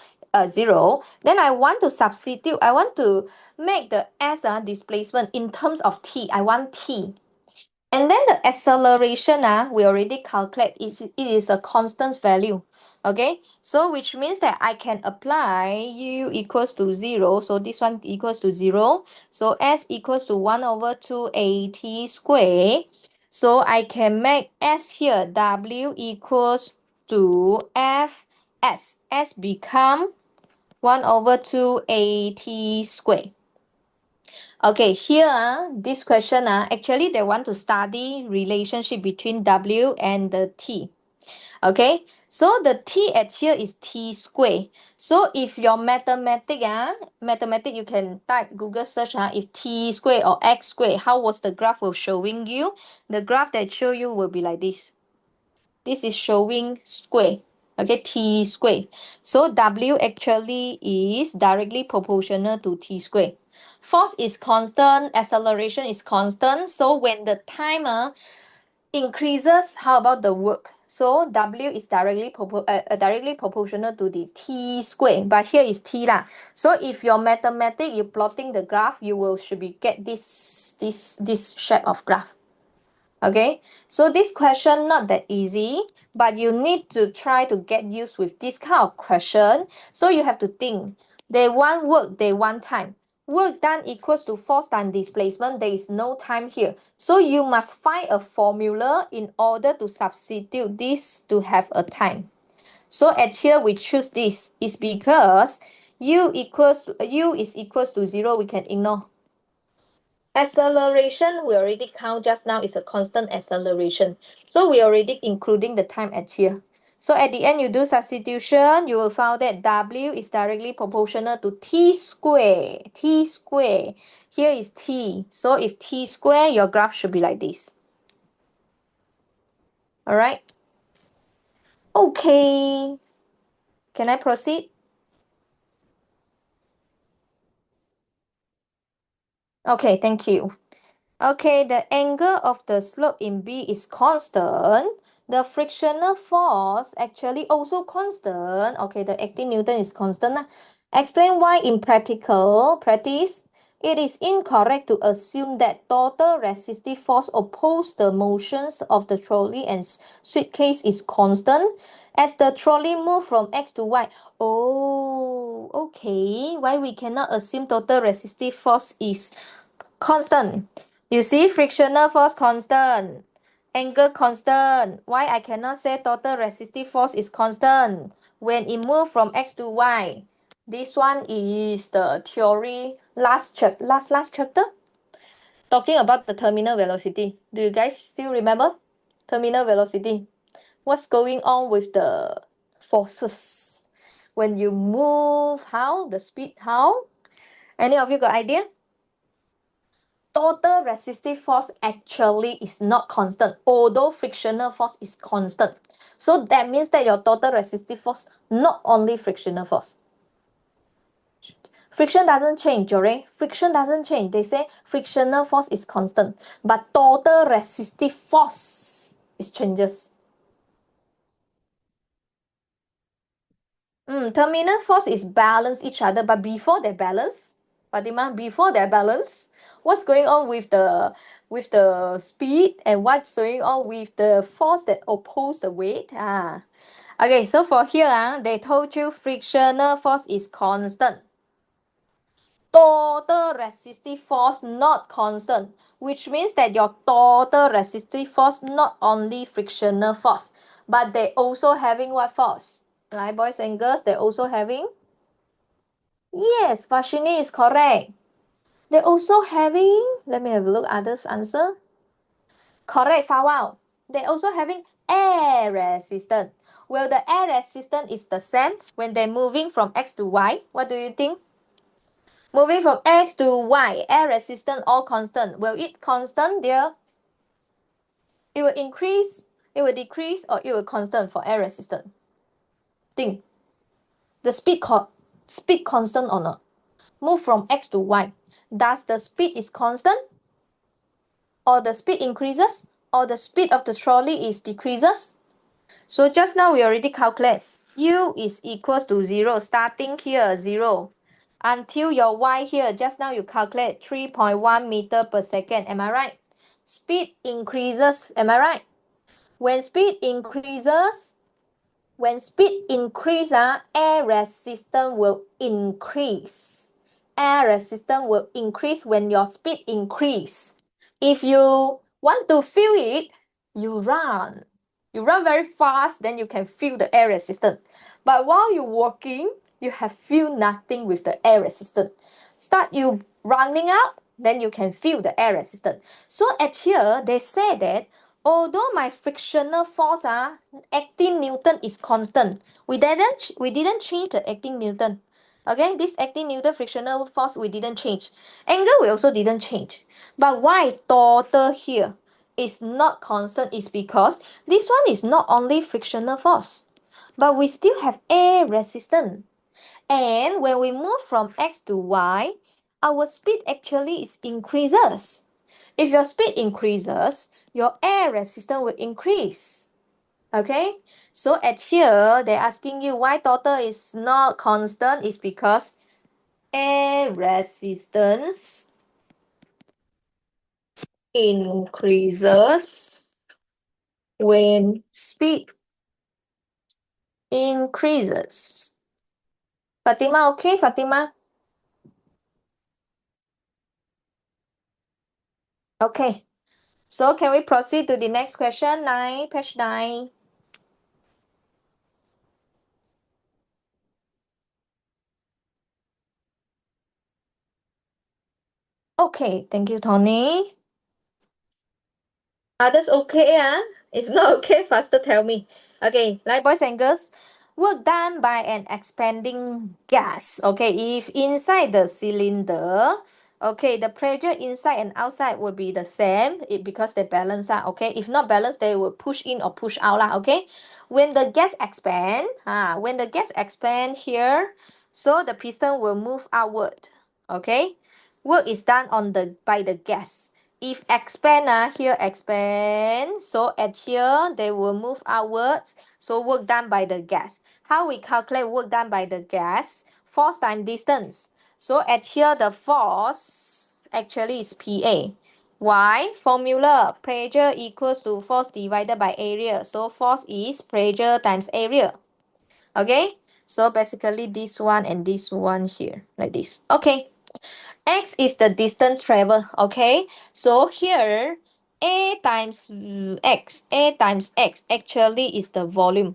Then I want to substitute. I want to make the s displacement in terms of t. I want t. And then the acceleration, we already calculate it is a constant value. Okay, so which means that I can apply u equals to 0. So this one equals to 0. So s equals to 1 over 2 at squared. So I can make s here, w equals to fs. S become 1 over 2 at squared. Okay, here this question actually they want to study relationship between W and the T. Okay, so the T at here is T square. So if your mathematic you can type Google search if T square or X square, how was the graph will showing you? The graph that show you will be like this. This is showing square. Okay, t squared. So W actually is directly proportional to t squared. Force is constant, acceleration is constant. So when the timer increases, how about the work? So W is directly proportional to the t squared, but here is t lah. So if your mathematics, you plotting the graph, you will should be get this shape of graph. Okay, so this question not that easy, but you need to try to get used with this kind of question. So you have to think, they want work, they want time. Work done equals to force times displacement. There is no time here. So you must find a formula in order to substitute this to have a time. So at here we choose this is because u is equals to 0, we can ignore. Acceleration, we already count just now, is a constant acceleration. So we already including the time at here. So at the end, you do substitution, you will find that W is directly proportional to t squared. T squared. Here is t. So if t squared, your graph should be like this. All right. Okay. Can I proceed? Okay, thank you. Okay, the angle of the slope in B is constant. The frictional force actually also constant. Okay, the 18 Newton is constant. Explain why in practice, it is incorrect to assume that total resistive force opposed the motions of the trolley and suitcase is constant as the trolley move from X to Y. Oh, okay. Why we cannot assume total resistive force is constant? You see, frictional force constant, angle constant. Why I cannot say total resistive force is constant when it moves from X to Y? This one is the theory last chapter, talking about the terminal velocity. Do you guys still remember terminal velocity? What's going on with the forces when you move? How the speed? How? Any of you got idea? Total resistive force actually is not constant, although frictional force is constant. So that means that your total resistive force, not only frictional force. Friction doesn't change, Jory. Friction doesn't change. They say frictional force is constant, but total resistive force is changes. Terminal force is balance each other, but before they balance, Fatima, before they balance, what's going on with the speed and what's going on with the force that oppose the weight? Okay, so for here, they told you frictional force is constant. Total resistive force not constant, which means that your total resistive force not only frictional force, but they also having what force? Right, boys and girls, they're also having? Yes, Vashini is correct. They're also having, let me have a look, others answer. Correct, Fawal. They're also having air resistance. Well, the air resistance is the same when they're moving from X to Y. What do you think? Moving from X to Y, air resistance all constant. Will it constant there? It will increase, it will decrease, or it will constant for air resistance? Think. The speed constant or not? Move from X to Y. Does the speed is constant? Or the speed increases? Or the speed of the trolley is decreases? So just now we already calculate. U is equals to 0, starting here 0. Until your Y here, just now you calculate 3.1 meter per second. Am I right? Speed increases. Am I right? When speed increases, air resistance will increase. Air resistance will increase when your speed increase. If you want to feel it, you run. You run very fast, then you can feel the air resistance. But while you're walking, you have feel nothing with the air resistance. Start you running up, then you can feel the air resistance. So at here, they say that although my frictional force 18 Newton is constant, we didn't change the 18 Newton. Okay, this 18 Newton frictional force we didn't change. Angle we also didn't change. But why total here is not constant is because this one is not only frictional force. but we still have air resistance. And when we move from X to Y, our speed actually is increases. If your speed increases, your air resistance will increase. Okay, so at here, they're asking you why total is not constant is because air resistance increases when speed increases. Fatima, okay, Fatima? Okay, so can we proceed to the next question? Page 9. Okay, thank you, Tony. Others okay, ah? If not okay, faster tell me. Okay, like boys and girls, work done by an expanding gas. Okay, if inside the cylinder, okay, the pressure inside and outside will be the same because they balance out. Okay, if not balanced, they will push in or push out lah. Okay, when the gas expand here, so the piston will move outward. Okay, work is done on the by the gas. If expand, here expand, so at here they will move outwards, so work done by the gas. How we calculate work done by the gas? Force times distance. So at here the force actually is PA. Why? Formula, pressure equals to force divided by area. So force is pressure times area. Okay, so basically this one and this one here, like this. Okay. X is the distance traveled, okay? So here, A times X actually is the volume,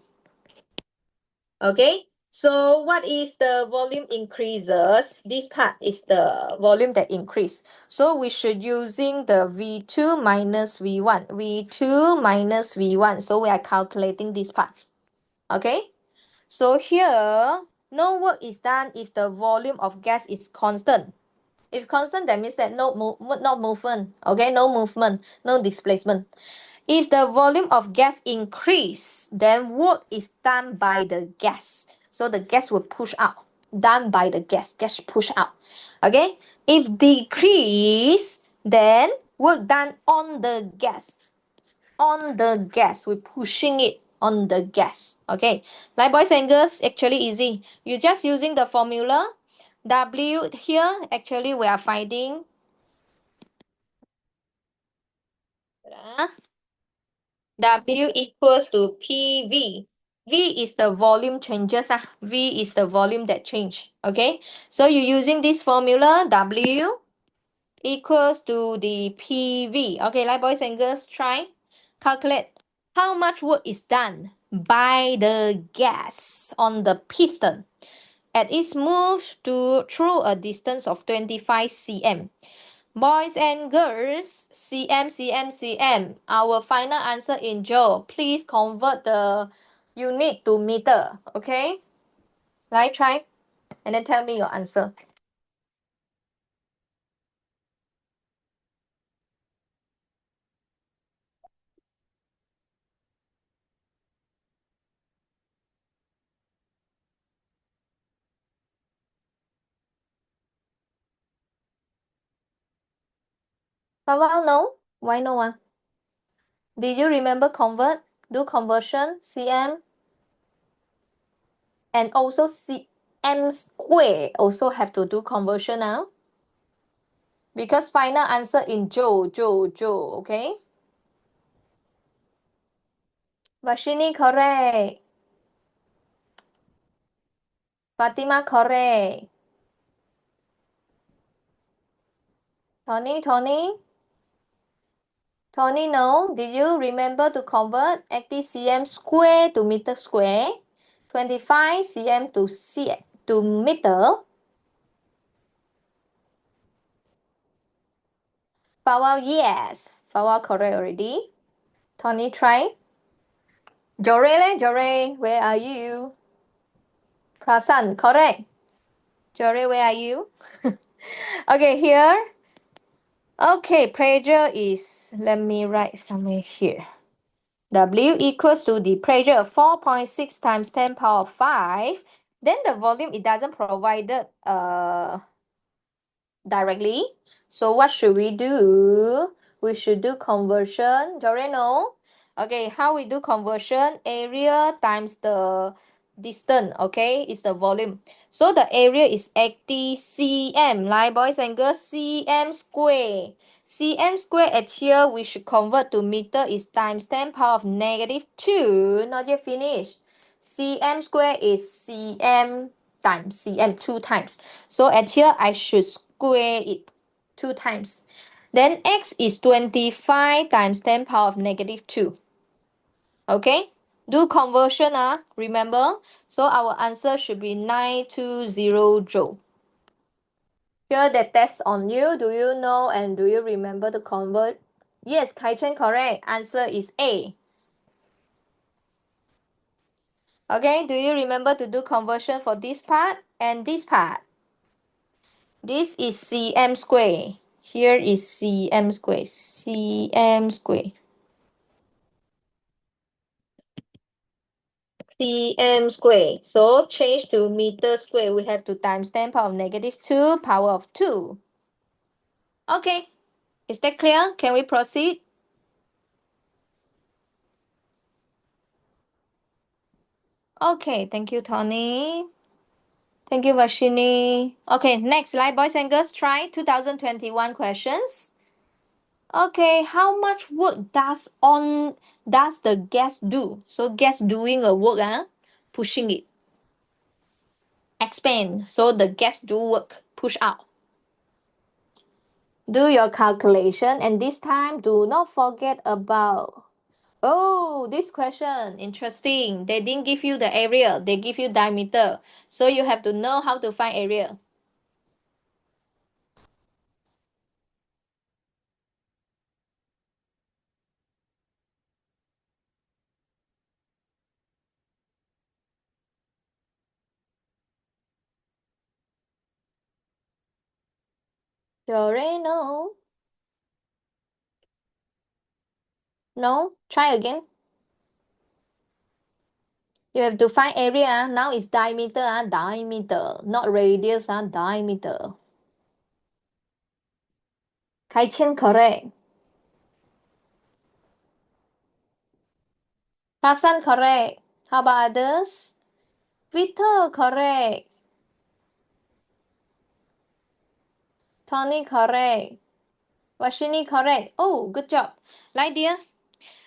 okay? So what is the volume increases? This part is the volume that increase. So we should using the V2 minus V1. V2 minus V1. So we are calculating this part, okay? So here, no work is done if the volume of gas is constant. If constant, that means that no movement, okay? No movement, no displacement. If the volume of gas increase, then work is done by the gas. So the gas will push out, done by the gas push out, okay? If decrease, then work done on the gas, we're pushing it on the gas, okay? Like boys and girls, actually easy. You're just using the formula. W here, actually we are finding W equals to PV. V is the volume changes. V is the volume that change. Okay, so you're using this formula W equals to the PV. Okay, like boys and girls, try calculate how much work is done by the gas on the piston as it moves through a distance of 25 cm. Boys and girls, cm. Our final answer in joule. Please convert the unit to meter. Okay? Like try and then tell me your answer. Well, no. Why no? Did you remember convert? Do conversion, cm, and also cm square also have to do conversion now. Because final answer in joule, okay? Vashini correct. Fatima correct. Tony? Tony, no. Did you remember to convert 80 cm square to meter square? 25 cm to meter? Fawal, yes. Fawal correct already. Tony, try. Jore, where are you? Prasan, correct. Jore, where are you? Okay, here. Okay, pressure is, let me write somewhere here. W equals to the pressure 4.6 times 10 power 5. Then the volume, it doesn't provided directly. So what should we do? We should do conversion. Joreno. Okay, how we do conversion? Area times the distance, okay, is the volume. So the area is 80 cm. Like boys and girls, cm square. Cm square at here, we should convert to meter is times 10 power of negative 2. Not yet finished. Cm square is cm times cm 2 times. So at here, I should square it 2 times. Then x is 25 times 10 power of negative 2. Okay, do conversion, remember? So our answer should be 920 joule. Here the test on you. Do you know and do you remember to convert? Yes, Kai Chen, correct. Answer is A. Okay, do you remember to do conversion for this part and this part? This is cm square. Here is cm square. Cm square. Cm square. So change to meter square. We have to times 10 power of negative 2 power of 2. Okay, is that clear? Can we proceed? Okay, thank you, Tony. Thank you, Vashini. Okay, next slide, boys and girls. Try 2021 questions. Okay, how much work does the gas do? So gas doing a work, pushing it. Expand. So the gas do work, push out. Do your calculation, and this time do not forget about. Oh, this question interesting. They didn't give you the area, they give you diameter. So you have to know how to find area. Sure, no. No, try again. You have to find area. Now it's diameter, diameter, not radius, diameter. Kai Chen, correct. Prasan, correct. How about others? Victor, correct. Tony, correct. Vashini, correct. Oh, good job. Like dear,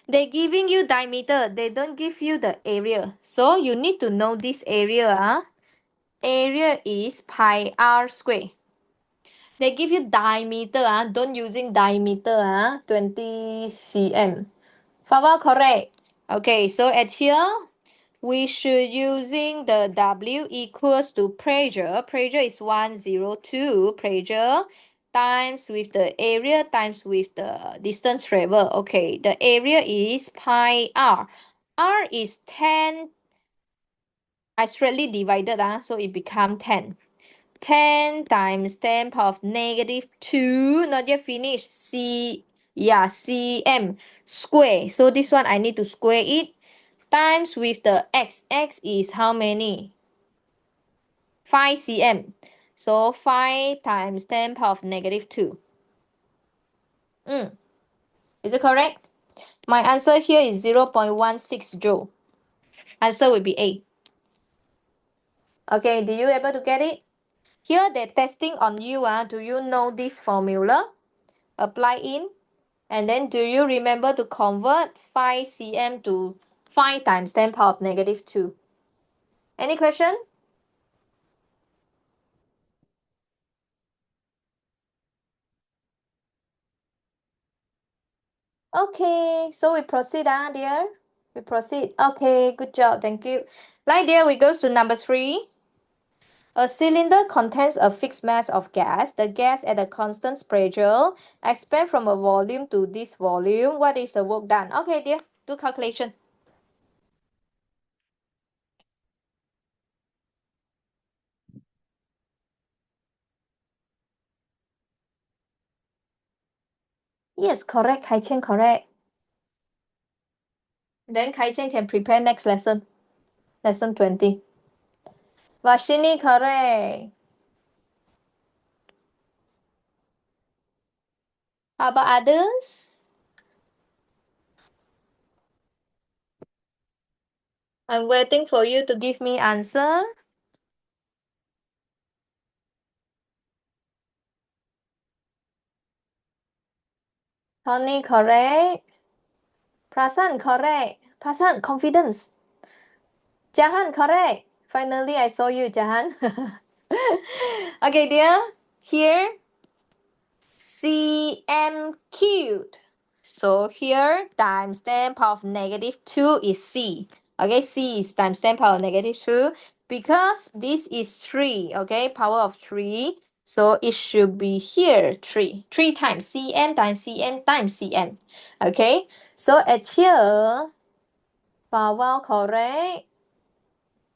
they giving you diameter, they don't give you the area. So you need to know this area. Area is pi r square. They give you diameter, don't using diameter, 20 cm. Fawa, correct. Okay, so at here, we should using the W equals to pressure. Pressure is 102 pressure times with the area times with the distance travel. Okay, the area is pi r. R is 10. I straightly divided, so it become 10. 10 times 10 power of negative 2. Not yet finished. Cm square. So this one I need to square it. Times with the x. X is how many? 5 cm. So 5 times 10 power of negative 2. Is it correct? My answer here is 0.16 joule. Answer will be A. Okay, did you able to get it? Here they're testing on you. Do you know this formula? Apply in. And then do you remember to convert 5 cm to 5 times 10 power of negative 2? Any question? Okay, so we proceed, dear. We proceed. Okay, good job. Thank you. Like, dear, we go to number 3. A cylinder contains a fixed mass of gas. The gas at a constant pressure expand from a volume to this volume. What is the work done? Okay, dear, do calculation. Yes, correct. Hai Chen, correct. Then Kai-Xian can prepare next lesson. Lesson 20. Vashini, correct. How about others? I'm waiting for you to give me answer. Tony, correct. Prasan, correct. Prasan, confidence. Jahan, correct. Finally, I saw you, Jahan. Okay, dear. Here, CM cubed. So here, timestamp of -2 is C. Okay, C is timestamp power of -2 because this is 3. Okay, power of 3. So it should be here 3. 3 times Cn times Cn times Cn. Okay, so at here, vowel correct.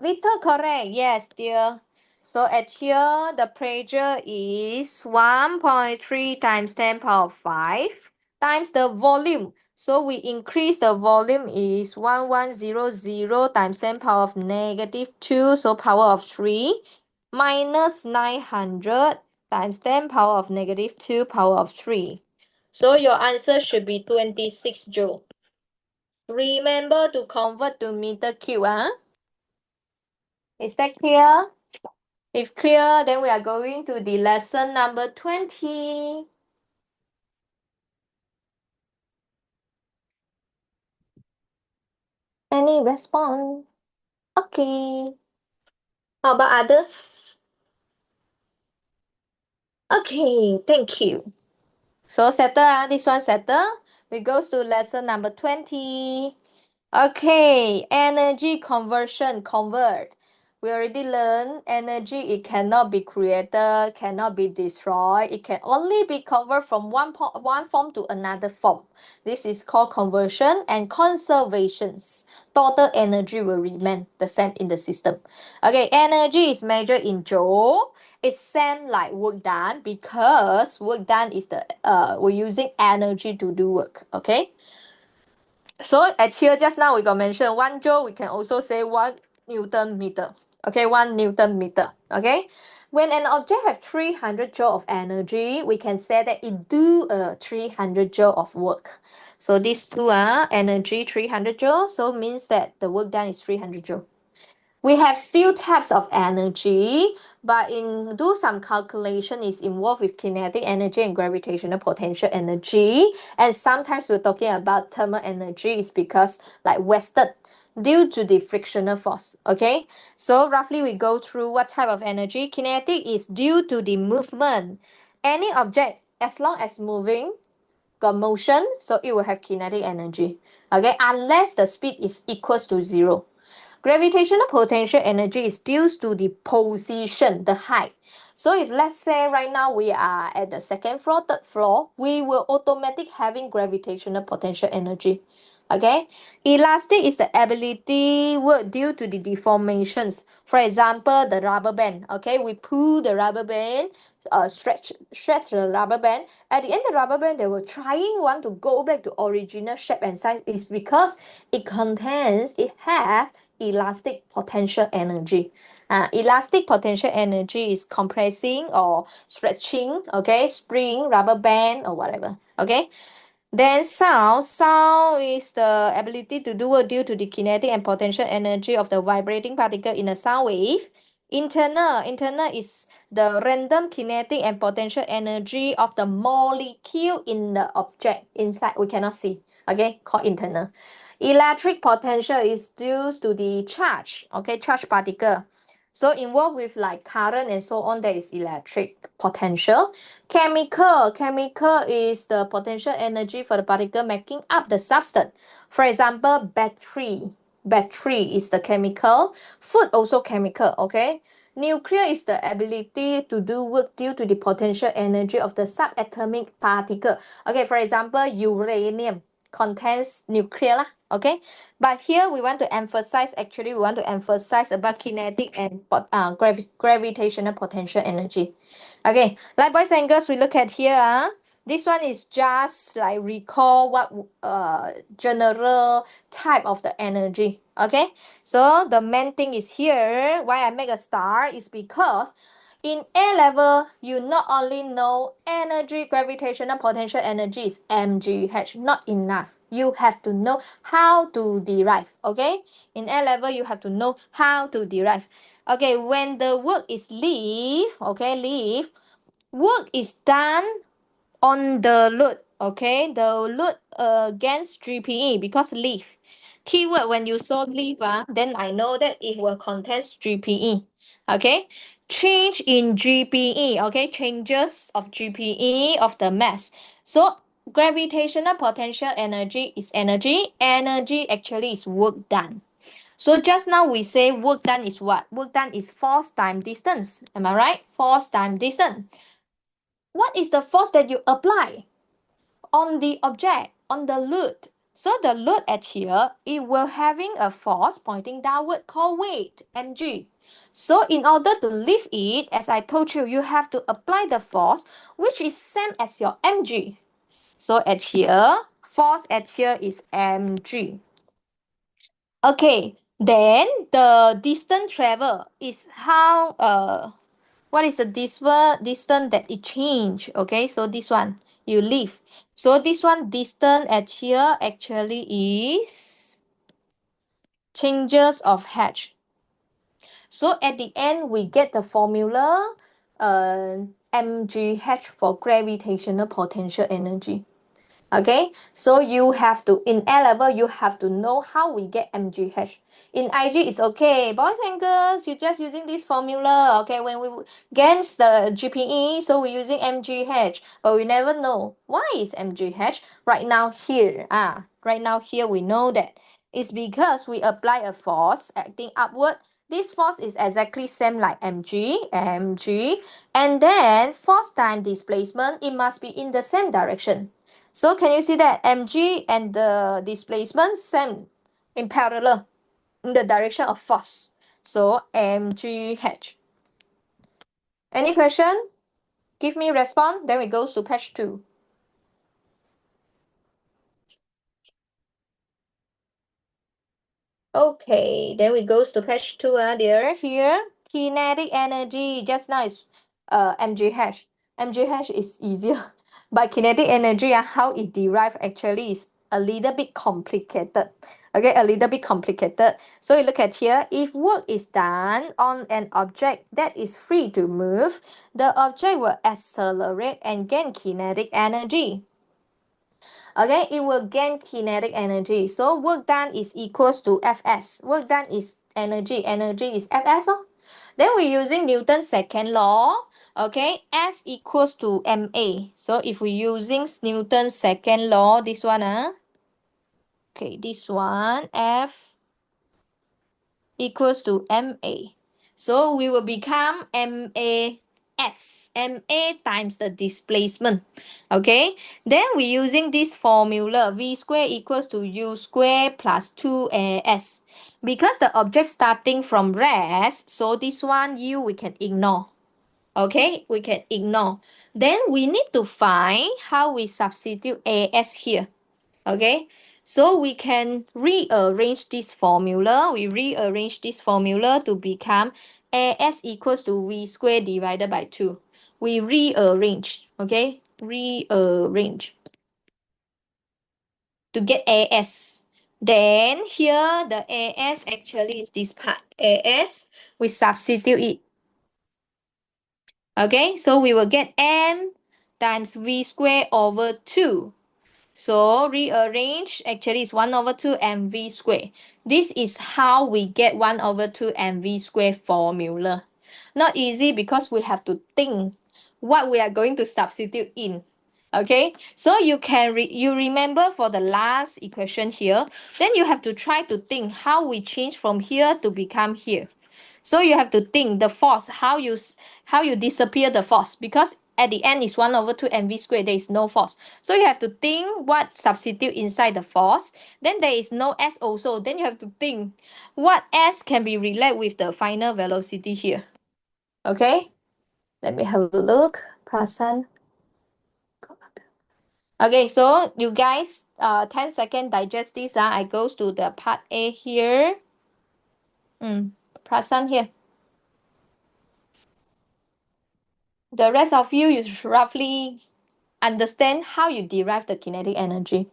Victor, correct. Yes, dear. So at here, the pressure is 1.3 times 10 power 5 times the volume. So we increase the volume is 1100 times 10 power of -2, so power of 3, minus 900 times 10 power of -2 power of 3. So your answer should be 26 joule. Remember to convert to meter cube, huh? Is that clear? If clear, then we are going to the lesson number 20. Any response? Okay. How about others? Okay, thank you. So settle, this one settle. We goes to lesson number 20. Okay, energy conversion, convert. We already learned energy, it cannot be created, cannot be destroyed. It can only be converted from one form to another form. This is called conversion and conservations. Total energy will remain the same in the system. Okay, energy is measured in joule. It's same like work done because work done is we're using energy to do work. Okay. So at here just now we got mentioned 1 joule, we can also say 1 Newton meter. Okay, 1 Newton meter. Okay. When an object have 300 joule of energy, we can say that it do 300 joule of work. So these two are energy 300 joule, so means that the work done is 300 joule. We have few types of energy, but in do some calculation is involved with kinetic energy and gravitational potential energy. And sometimes we're talking about thermal energy is because like wasted due to the frictional force. Okay, so roughly we go through what type of energy. Kinetic is due to the movement. Any object as long as moving got motion, so it will have kinetic energy. Okay, unless the speed is equals to 0. Gravitational potential energy is due to the position, the height. So if let's say right now we are at the second floor, third floor, we will automatically having gravitational potential energy. Okay, elastic is the ability work due to the deformations. For example, the rubber band. Okay, we pull the rubber band, stretch the rubber band. At the end, the rubber band they were trying want to go back to original shape and size is because it have elastic potential energy. Elastic potential energy is compressing or stretching. Okay, spring, rubber band, or whatever. Okay. Then sound is the ability to do work due to the kinetic and potential energy of the vibrating particle in a sound wave. Internal is the random kinetic and potential energy of the molecule in the object inside we cannot see. Okay, called internal. Electric potential is due to the charge. Okay, charge particle. So involved with like current and so on, there is electric potential. Chemical is the potential energy for the particle making up the substance. For example, battery is the chemical. Food also chemical. Okay. Nuclear is the ability to do work due to the potential energy of the subatomic particle. Okay, for example, uranium contains nuclear lah. Okay, but here we want to emphasize, actually we want to emphasize about kinetic and gravitational potential energy. Okay, like boys and girls, we look at here. This one is just like recall what general type of the energy. Okay, so the main thing is here, why I make a star is because in A level, you not only know energy, gravitational potential energy is mgh, not enough. You have to know how to derive. Okay, in A level, you have to know how to derive. Okay, when the work is leave, okay, leave, work is done on the load. Okay, the load against GPE because leave. Keyword when you saw leave, then I know that it will contain GPE. Okay, change in GPE. Okay, changes of GPE of the mass. So gravitational potential energy is energy. Energy actually is work done. So just now we say work done is what? Work done is force times distance. Am I right? Force times distance. What is the force that you apply on the object, on the load? So the load at here, it will having a force pointing downward called weight, mg. So in order to lift it, as I told you, you have to apply the force, which is same as your mg. So at here, force at here is mg. Okay, then the distance travel is how what is the distance that it change? Okay, so this one you leave. So this one distance at here actually is changes of h. So at the end we get the formula mgh for gravitational potential energy. Okay, so you have to, in A level, you have to know how we get mgh. In IG, it's okay. Boys and girls, you're just using this formula. Okay, when we against the GPE, so we're using mgh, but we never know why is mgh. Right now here we know that it's because we apply a force acting upward. This force is exactly same like mg, and then force times displacement, it must be in the same direction. So can you see that mg and the displacement same in parallel in the direction of force? So mgh. Any question? Give me response. Then we go to page 2. Okay, then we go to page 2. There here kinetic energy just now is mgh. Mgh is easier, but kinetic energy, how it derive actually is a little bit complicated. Okay, a little bit complicated. So you look at here, if work is done on an object that is free to move, the object will accelerate and gain kinetic energy. Okay, it will gain kinetic energy. So work done is equals to Fs. Work done is energy. Energy is Fs. Oh. Then we're using Newton's second law. Okay, F equals to ma. So if we're using Newton's second law, this one, okay, this one, F equals to ma. So we will become ma times the displacement. Okay, then we're using this formula, v square equals to u square plus 2as. Because the object starting from rest, so this one u we can ignore. Okay, we can ignore. Then we need to find how we substitute as here. Okay, so we can rearrange this formula. We rearrange this formula to become as equals to v squared divided by 2. We rearrange, okay, rearrange to get as. Then here the as actually is this part. As, we substitute it. Okay, so we will get m times v squared over 2. So rearrange actually is 1 over 2 mv squared. This is how we get 1 over 2 mv squared formula. Not easy because we have to think what we are going to substitute in. Okay, so you can you remember for the last equation here, then you have to try to think how we change from here to become here. So you have to think the force, how you disappear the force, because at the end is 1 over 2 mv squared, there is no force. So you have to think what substitute inside the force. Then there is no s also. Then you have to think what s can be related with the final velocity here. Okay, let me have a look. Prasan. Okay, so you guys 10 second digest this. I goes to the part A here. Prasan here. The rest of you roughly understand how you derive the kinetic energy.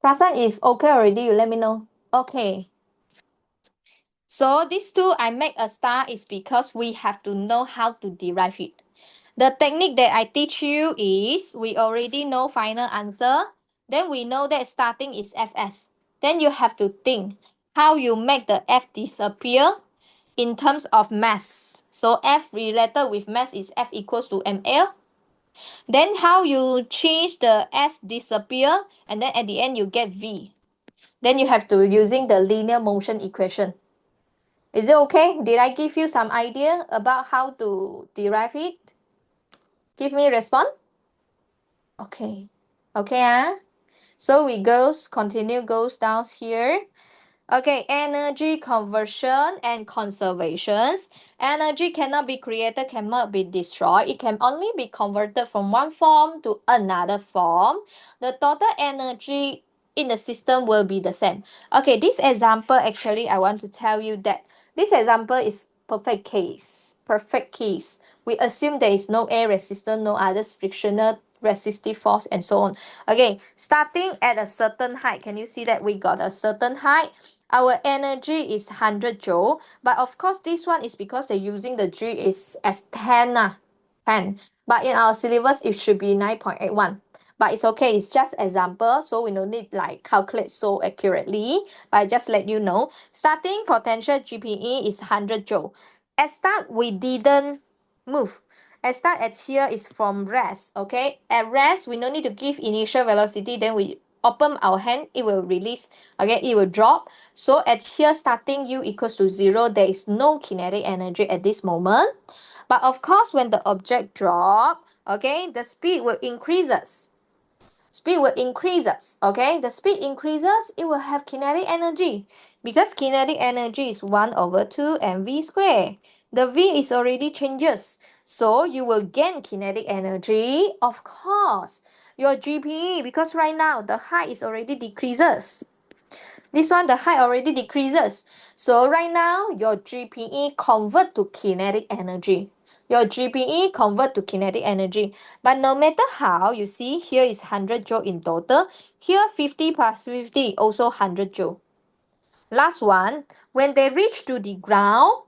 Prasan, if okay already, you let me know. Okay. So these two I make a star is because we have to know how to derive it. The technique that I teach you is we already know final answer. Then we know that starting is Fs. Then you have to think how you make the F disappear in terms of mass. So F related with mass is F equals to ml. Then how you change the S disappear and then at the end you get V. Then you have to using the linear motion equation. Is it okay? Did I give you some idea about how to derive it? Give me a response. Okay. Okay, so we continue goes down here. Okay, energy conversion and conservations. Energy cannot be created, cannot be destroyed. It can only be converted from one form to another form. The total energy in the system will be the same. Okay, this example actually I want to tell you that this example is perfect case. Perfect case. We assume there is no air resistance, no other frictional resistive force and so on. Okay, starting at a certain height. Can you see that we got a certain height? Our energy is 100 joule, but of course this one is because they're using the G is as 10, 10. But in our syllabus, it should be 9.81. But it's okay, it's just example, so we don't need like calculate so accurately. But I just let you know. Starting potential GPE is 100 joule. At start, we didn't move. At start at here is from rest, okay? At rest, we don't need to give initial velocity, then we open our hand, it will release, okay? It will drop. So at here, starting U equals to 0, there is no kinetic energy at this moment. But of course, when the object drop, okay, the speed will increases. Speed will increases, okay? The speed increases, it will have kinetic energy. Because kinetic energy is 1 over 2 mv squared. The v is already changes. So you will gain kinetic energy, of course. Your GPE, because right now the height is already decreases. This one, the height already decreases. So right now, your GPE convert to kinetic energy. Your GPE convert to kinetic energy. But no matter how, you see here is 100 joule in total. Here 50 plus 50, also 100 joule. Last one, when they reach to the ground,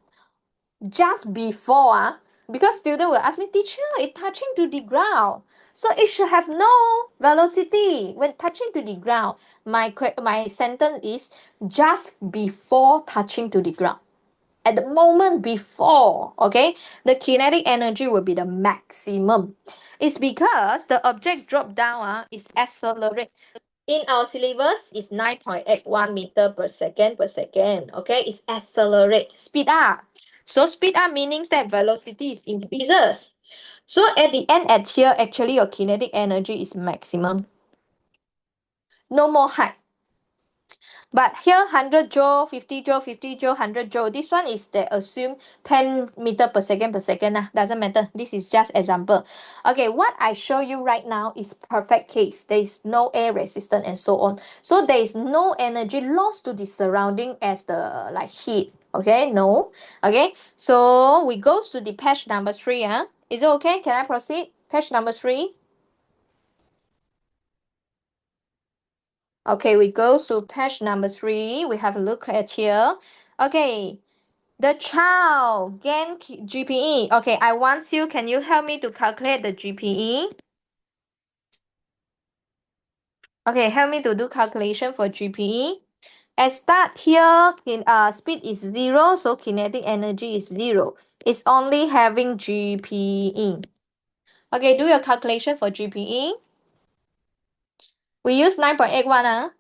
just before, because student will ask me, teacher, it touching to the ground. So it should have no velocity when touching to the ground. My sentence is just before touching to the ground. At the moment before, okay, the kinetic energy will be the maximum. It's because the object drop down is accelerate. In our syllabus, it's 9.81 meter per second. Okay, it's accelerate, speed up. So speed up means that velocity is increases. So at the end at here, actually your kinetic energy is maximum. No more height. But here 100 joule, 50 joule, 50 joule, 100 joule. This one is they assume 10 meter per second. Doesn't matter. This is just example. Okay, what I show you right now is perfect case. There is no air resistance and so on. So there is no energy lost to the surrounding as the like heat. Okay, no. Okay, so we go to the page number 3. Is it okay? Can I proceed? Page number 3. Okay, we go to page number 3. We have a look at here. Okay, the child gain GPE. Okay, I want you, can you help me to calculate the GPE? Okay, help me to do calculation for GPE. At start here, speed is 0, so kinetic energy is 0. It's only having GPE. Okay, do your calculation for GPE. We use 9.81.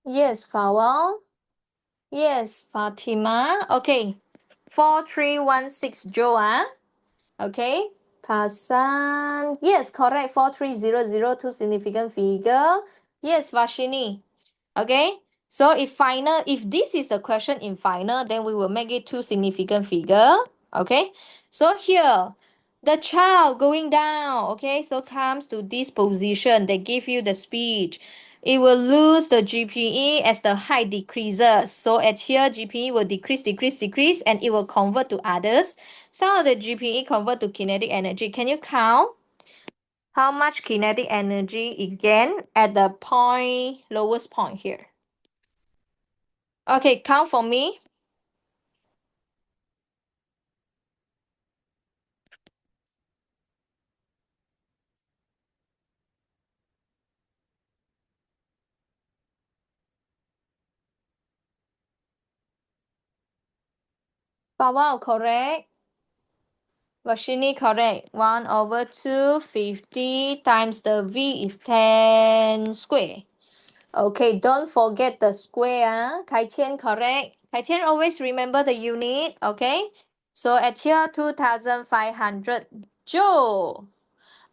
Yes, Fawal. Yes, Fatima. Okay. 4316 joule, okay, Pasan, yes, correct, 43002 significant figure. Yes, Vashini. Okay, so if this is a question in final, then we will make it two significant figure. Okay, so here the child going down, okay, so comes to this position, they give you the speech. It will lose the GPE as the height decreases. So at here, GPE will decrease, and it will convert to others. Some of the GPE convert to kinetic energy. Can you count how much kinetic energy it gain at the lowest point here? Okay, count for me. Wow, correct. Vashini, correct. 1 over 250 times the V is 10 square. Okay, don't forget the square. Kai Qian, correct. Kai Qian always remember the unit, okay? So at here, 2500 joule.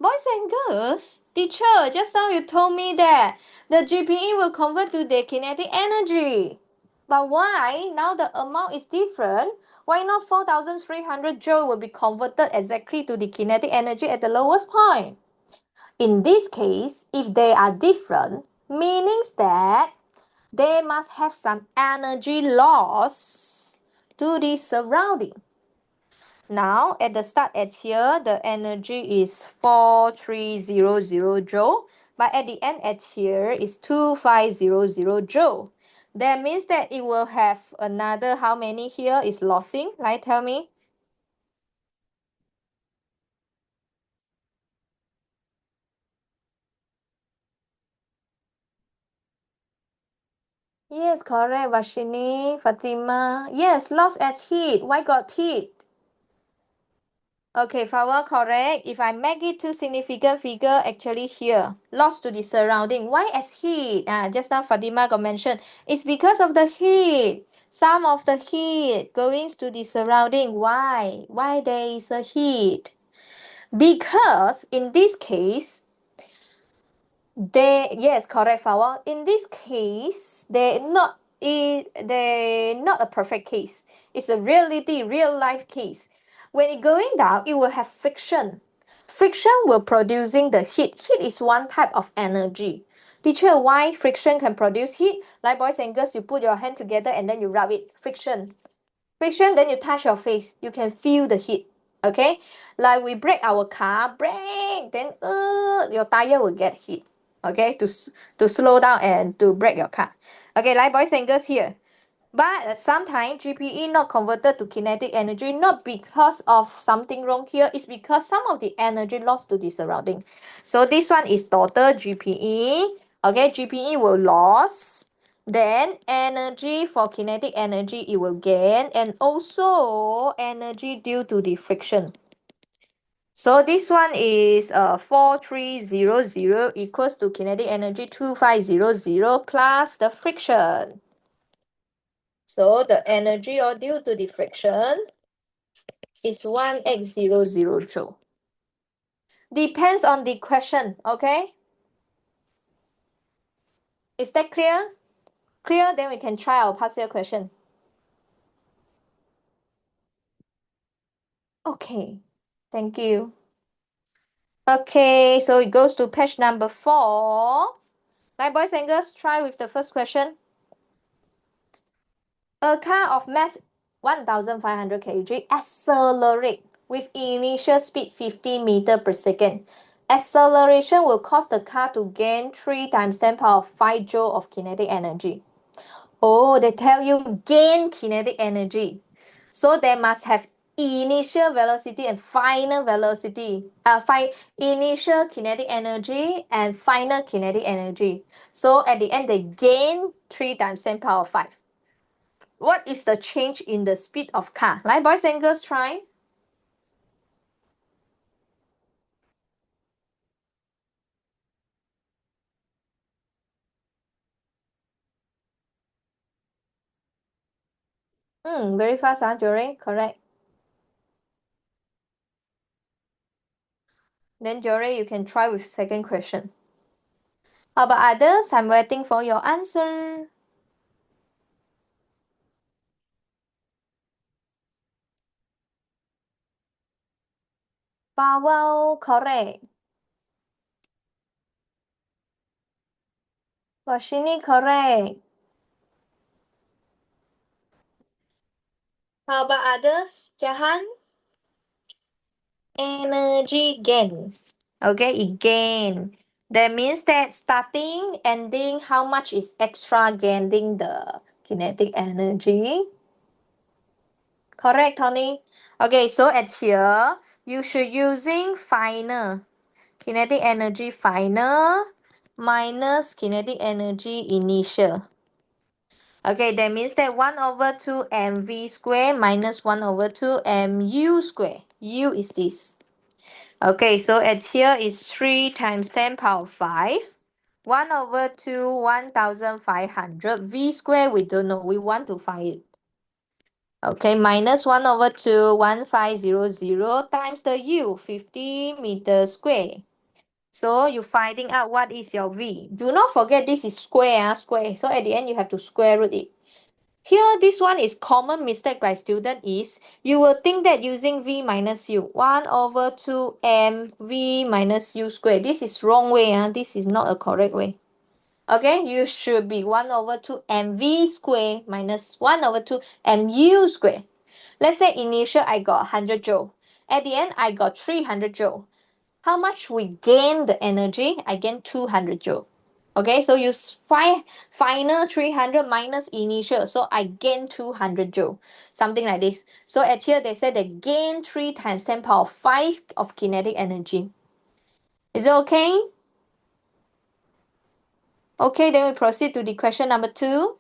Boys and girls, teacher, just now you told me that the GPE will convert to the kinetic energy. But why? Now the amount is different. Why not 4300 joule will be converted exactly to the kinetic energy at the lowest point? In this case, if they are different, meanings that they must have some energy loss to the surrounding. Now, at the start at here, the energy is 4300 joule, but at the end at here is 2500 joule. That means that it will have another, how many here is losing? Right, tell me. Yes, correct, Vashini, Fatima. Yes, loss at heat. Why got heat? Okay, Flower, correct. If I make it two significant figure, actually here, lost to the surrounding. Why as heat? Just now Fatima got mentioned. It's because of the heat. Some of the heat going to the surrounding. Why? Why there is a heat? Because in this case, yes, correct, Flower. In this case, they not a perfect case. It's a reality, real life case. When it going down, it will have friction. Friction will producing the heat. Heat is one type of energy. Teacher, why friction can produce heat? Like boys and girls, you put your hand together and then you rub it. Friction. Friction, then you touch your face. You can feel the heat. Okay? Like we brake our car, brake, then your tire will get heat. Okay? To slow down and to brake your car. Okay, like boys and girls here. But sometimes GPE not converted to kinetic energy, not because of something wrong here, it's because some of the energy lost to the surrounding. So this one is total GPE. Okay, GPE will lose. Then energy for kinetic energy it will gain, and also energy due to the friction. So this one is 4300 equals to kinetic energy 2500 plus the friction. So the energy or due to the friction is 1800 joule. Depends on the question, okay? Is that clear? Clear, then we can try our partial question. Okay, thank you. Okay, so it goes to page number 4. My boys and girls, try with the first question. A car of mass 1500 kg accelerate with initial speed 50 meter per second. Acceleration will cause the car to gain 3 times 10 power of 5 joule of kinetic energy. Oh, they tell you gain kinetic energy. So they must have initial velocity and final velocity. Initial kinetic energy and final kinetic energy. So at the end, they gain 3 times 10 power of 5. What is the change in the speed of car? Like boys and girls, try. Very fast, Jory. Correct. Then Jory, you can try with second question. How about others? I'm waiting for your answer. Power, correct. Washini, correct. How about others? Jahan? Energy gain. Okay, it gain. That means that starting, ending, how much is extra gaining the kinetic energy? Correct, Tony. Okay, so at here, you should using final. Kinetic energy final minus kinetic energy initial. Okay, that means that 1 over 2 mv square minus 1 over 2 mu square. U is this. Okay, so at here is 3 times 10 power 5. 1 over 2, 1500. V square, we don't know. We want to find it. Okay, minus 1 over 2, 1500 times the U, 50 meters square. So you're finding out what is your V. Do not forget this is square, square. So at the end, you have to square root it. Here, this one is common mistake by student is, you will think that using V minus U, 1 over 2 m V minus U square. This is wrong way. This is not a correct way. Okay, you should be 1 over 2 mv square minus 1 over 2 mu square. Let's say initial I got 100 joule. At the end, I got 300 joule. How much we gain the energy? I gain 200 joule. Okay, so you find final 300 minus initial. So I gain 200 joule. Something like this. So at here, they said they gain 3 times 10 power 5 of kinetic energy. Is it okay? Okay, then we proceed to the question number 2.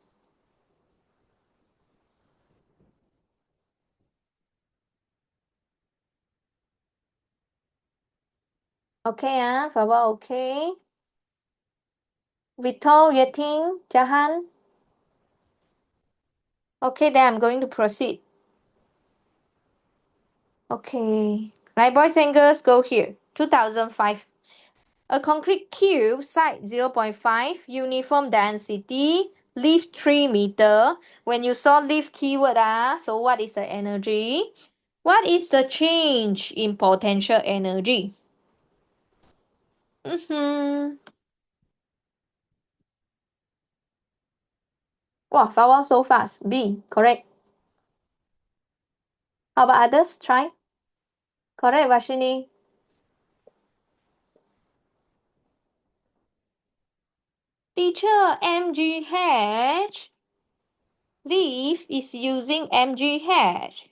Okay, Phaba, okay. Vito, Yeting, Jahan. Okay, then I'm going to proceed. Okay. Right, boys and girls, go here. 2005. A concrete cube, side 0.5, uniform density, lift 3 meter. When you saw lift keyword, so what is the energy? What is the change in potential energy? Wow, Fawa so fast. B, correct. How about others? Try. Correct, Vashini. Teacher, MGH. Leaf is using MGH.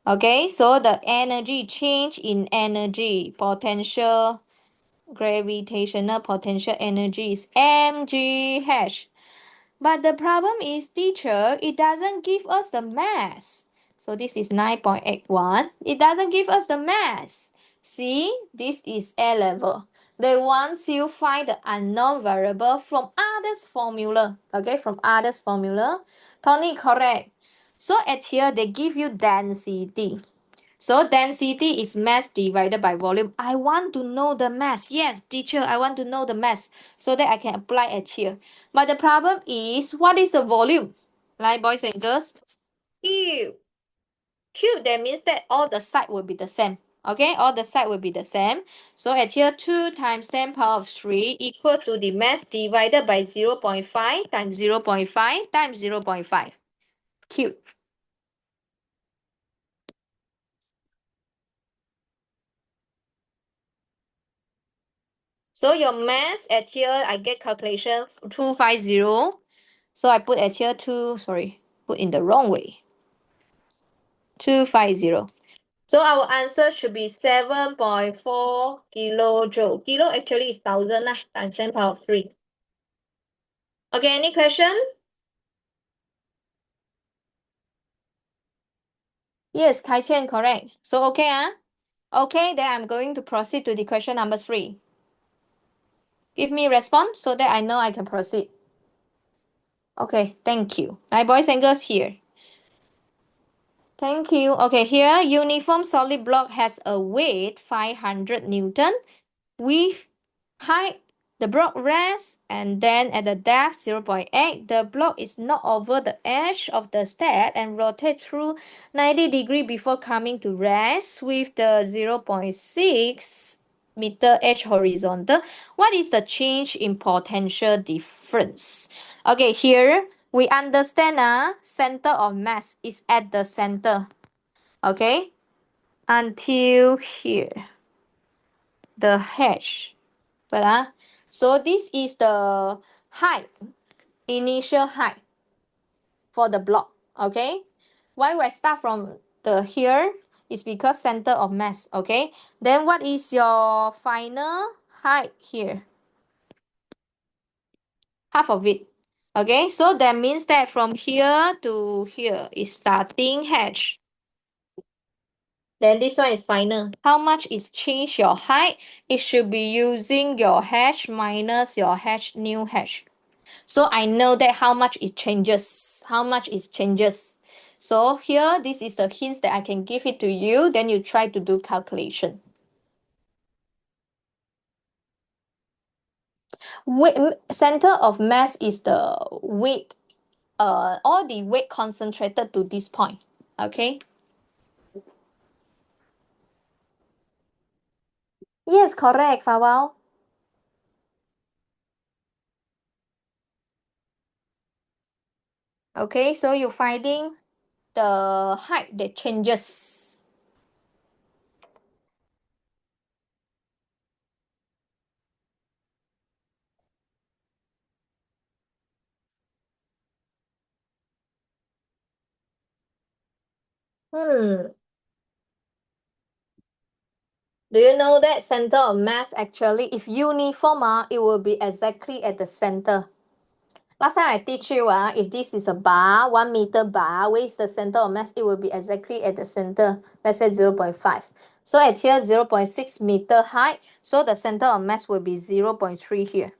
Okay, so the energy change in energy, potential, gravitational potential energy is MGH. But the problem is, teacher, it doesn't give us the mass. So this is 9.81. It doesn't give us the mass. See, this is A level. They want you find the unknown variable from others formula. Okay, from others formula. Tony, correct. So at here, they give you density. So density is mass divided by volume. I want to know the mass. Yes, teacher, I want to know the mass so that I can apply it here. But the problem is, what is the volume? Right, boys and girls? Cube. Cube, that means that all the side will be the same. Okay, all the side will be the same. So at here, 2 times 10 power of 3 equal to the mass divided by 0.5 times 0.5 times 0.5. Cube. So your mass at here, I get calculation 250. So I put at here put in the wrong way. 250. So our answer should be 7.4 kilojoule. Kilo actually is 1000 times 10 power of 3. Okay, any question? Yes, Kai Chen, correct. So okay, Okay, then I'm going to proceed to the question number 3. Give me response so that I know I can proceed. Okay, thank you. Right, boys and girls here. Thank you. Okay, here uniform solid block has a weight 500 Newton with height. The block rests and then at the depth 0.8, the block is knocked over the edge of the step and rotate through 90 degrees before coming to rest with the 0.6 meter edge horizontal. What is the change in potential difference? Okay, here we understand center of mass is at the center. Okay, until here, the hedge. So this is the height, initial height for the block. Okay, why I start from the here is because center of mass. Okay, then what is your final height here? Half of it. Okay, so that means that from here to here is starting hedge. Then this one is final. How much is change your height? It should be using your hash minus your hash new hash. So I know that how much it changes. How much it changes. So here, this is the hints that I can give it to you. Then you try to do calculation. Weight, center of mass is the weight, all the weight concentrated to this point. Okay. Yes, correct, Fawal. Okay, so you're finding the height that changes. Hmm. Do you know that center of mass actually, if uniform, it will be exactly at the center. Last time I teach you, if this is a bar, 1 meter bar, where is the center of mass? It will be exactly at the center. Let's say 0.5. So at here, 0.6 meter height. So the center of mass will be 0.3 here.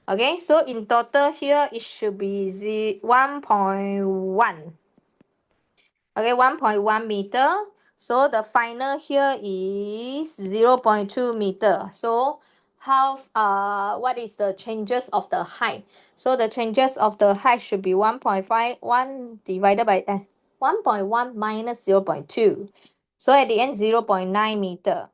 Okay, so in total here, it should be 1.1. Okay, 1.1 meter. So the final here is 0.2 meter. So what is the changes of the height? So the changes of the height should be 1.5, 1 divided by 1.1 minus 0.2. So at the end, 0.9 meter.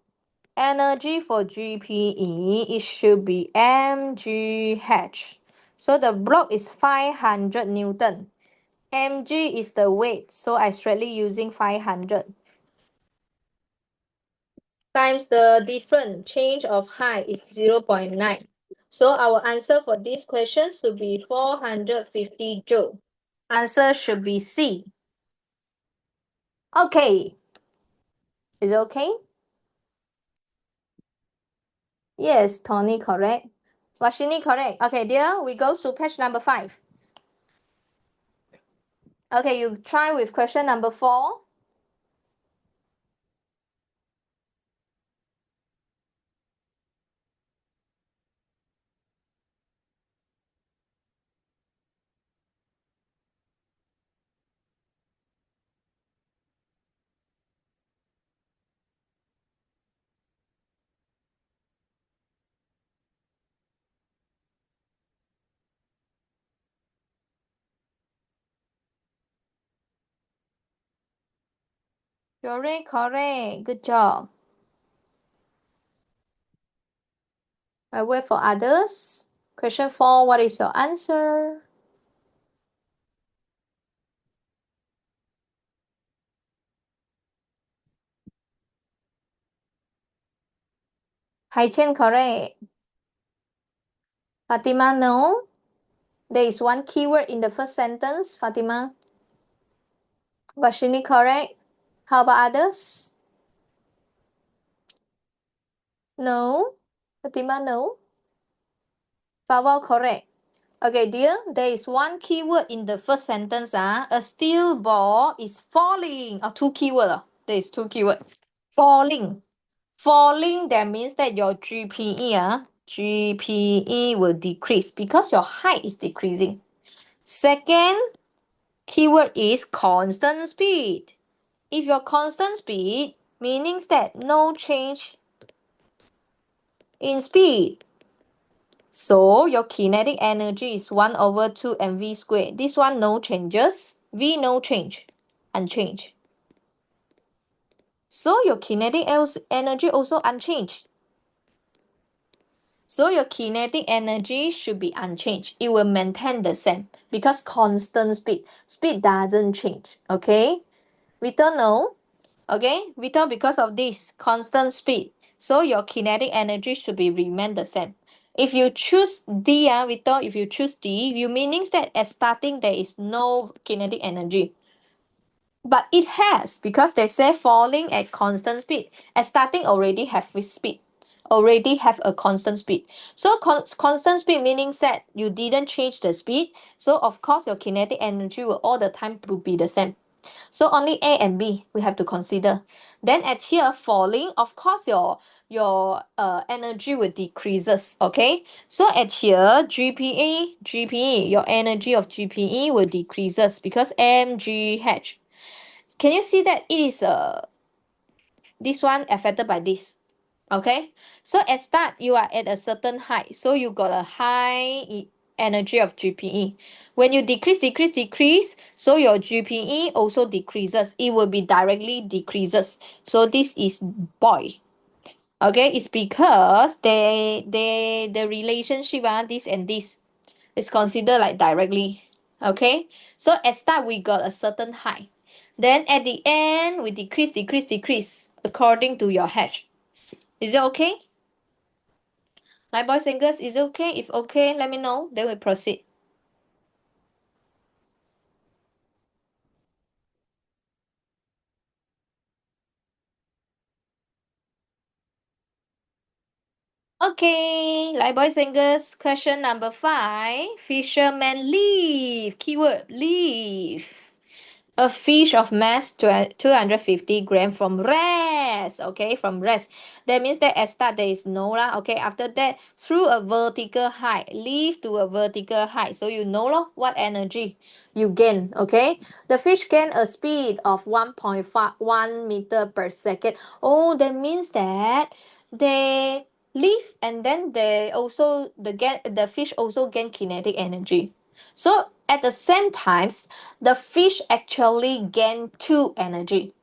Energy for GPE, it should be mgh. So the block is 500 Newton. mg is the weight, so I straightly using 500 times the difference change of height is 0.9. So our answer for this question should be 450 joule. Answer should be C. Okay. Is it okay? Yes, Tony correct. Washini correct. Okay, dear, we go to page number 5. Okay, you try with question number 4. You're right, correct. Good job. I wait for others. Question 4, what is your answer? Hai Chen correct. Fatima, no. There is one keyword in the first sentence, Fatima. Vashini correct. How about others? No. Fatima, no. Fawal correct. Okay, dear, there is one keyword in the first sentence. A steel ball is falling. Two keyword. There is two keyword. Falling. Falling, that means that your GPE will decrease because your height is decreasing. Second, Keyword is constant speed. If your constant speed meaning that no change in speed, so your kinetic energy is 1 over 2 mv squared. This one no changes, v no change, unchanged. So your kinetic energy also unchanged. So your kinetic energy should be unchanged. It will maintain the same because constant speed. Speed doesn't change. Okay? We don't know. Okay? We don't because of this constant speed. So your kinetic energy should be remain the same. If you choose D, if you choose D, you meaning that at starting there is no kinetic energy. But it has because they say falling at constant speed. At starting already have with speed. Already have a constant speed. So constant speed meaning that you didn't change the speed. So of course your kinetic energy will all the time will be the same. So only A and B we have to consider. Then at here falling, of course your energy will decreases. Okay. So at here GPE, your energy of GPE will decreases because mgh. Can you see that it is this one affected by this? Okay, so at start you are at a certain height, so you got a high energy of GPE. When you decrease, so your GPE also decreases. It will be directly decreases. So this is boy. Okay, it's because the relationship this and this is considered like directly. Okay, so at start we got a certain height. Then at the end we decrease according to your hedge. Is it okay? My boys and girls, is it okay? If okay, let me know. Then we proceed. Okay, like boys and girls, question number 5. Fisherman leaf. Keyword leaf. A fish of mass 250 gram from rest. Okay, from rest. That means that at start there is no lah. Okay, after that through a vertical height, leave to a vertical height. So you know lo, what energy you gain. Okay, the fish gain a speed of 1.1 meter per second. Oh, that means that they leave and then the fish also gain kinetic energy. So at the same times, the fish actually gain two energy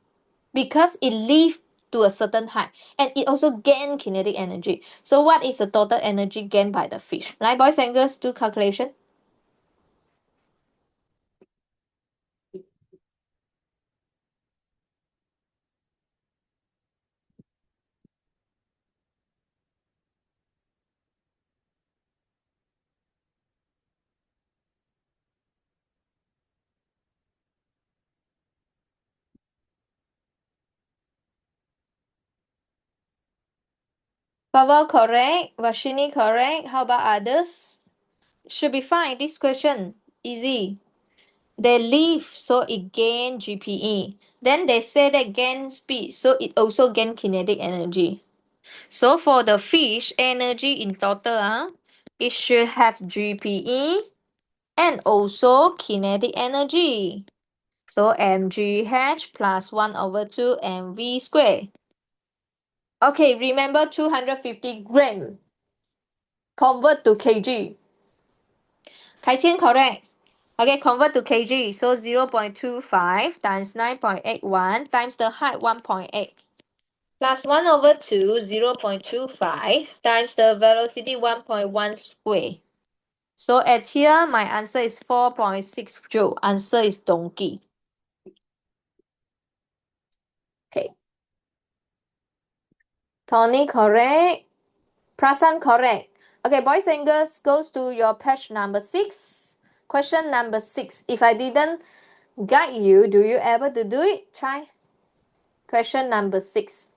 because it live to a certain height and it also gain kinetic energy. So what is the total energy gained by the fish? Like boys and girls, do calculation. Pavel correct, Vashini correct. How about others? Should be fine. This question easy. They leave, so it gain GPE. Then they say that gain speed, so it also gain kinetic energy. So for the fish energy in total, it should have GPE and also kinetic energy. So mgh plus 1 over 2 mv squared. Okay, remember 250 gram. Convert to kg. Kai correct. Okay, convert to kg. So 0.25 times 9.81 times the height 1.8. Plus 1 over 2, 0.25 times the velocity 1.1 square. So at here, my answer is 4.6 joule. Answer is donkey. Okay. Tony correct. Prasan correct. Okay, boys and girls, goes to your page number 6. Question number 6. If I didn't guide you, do you able to do it? Try. Question number 6.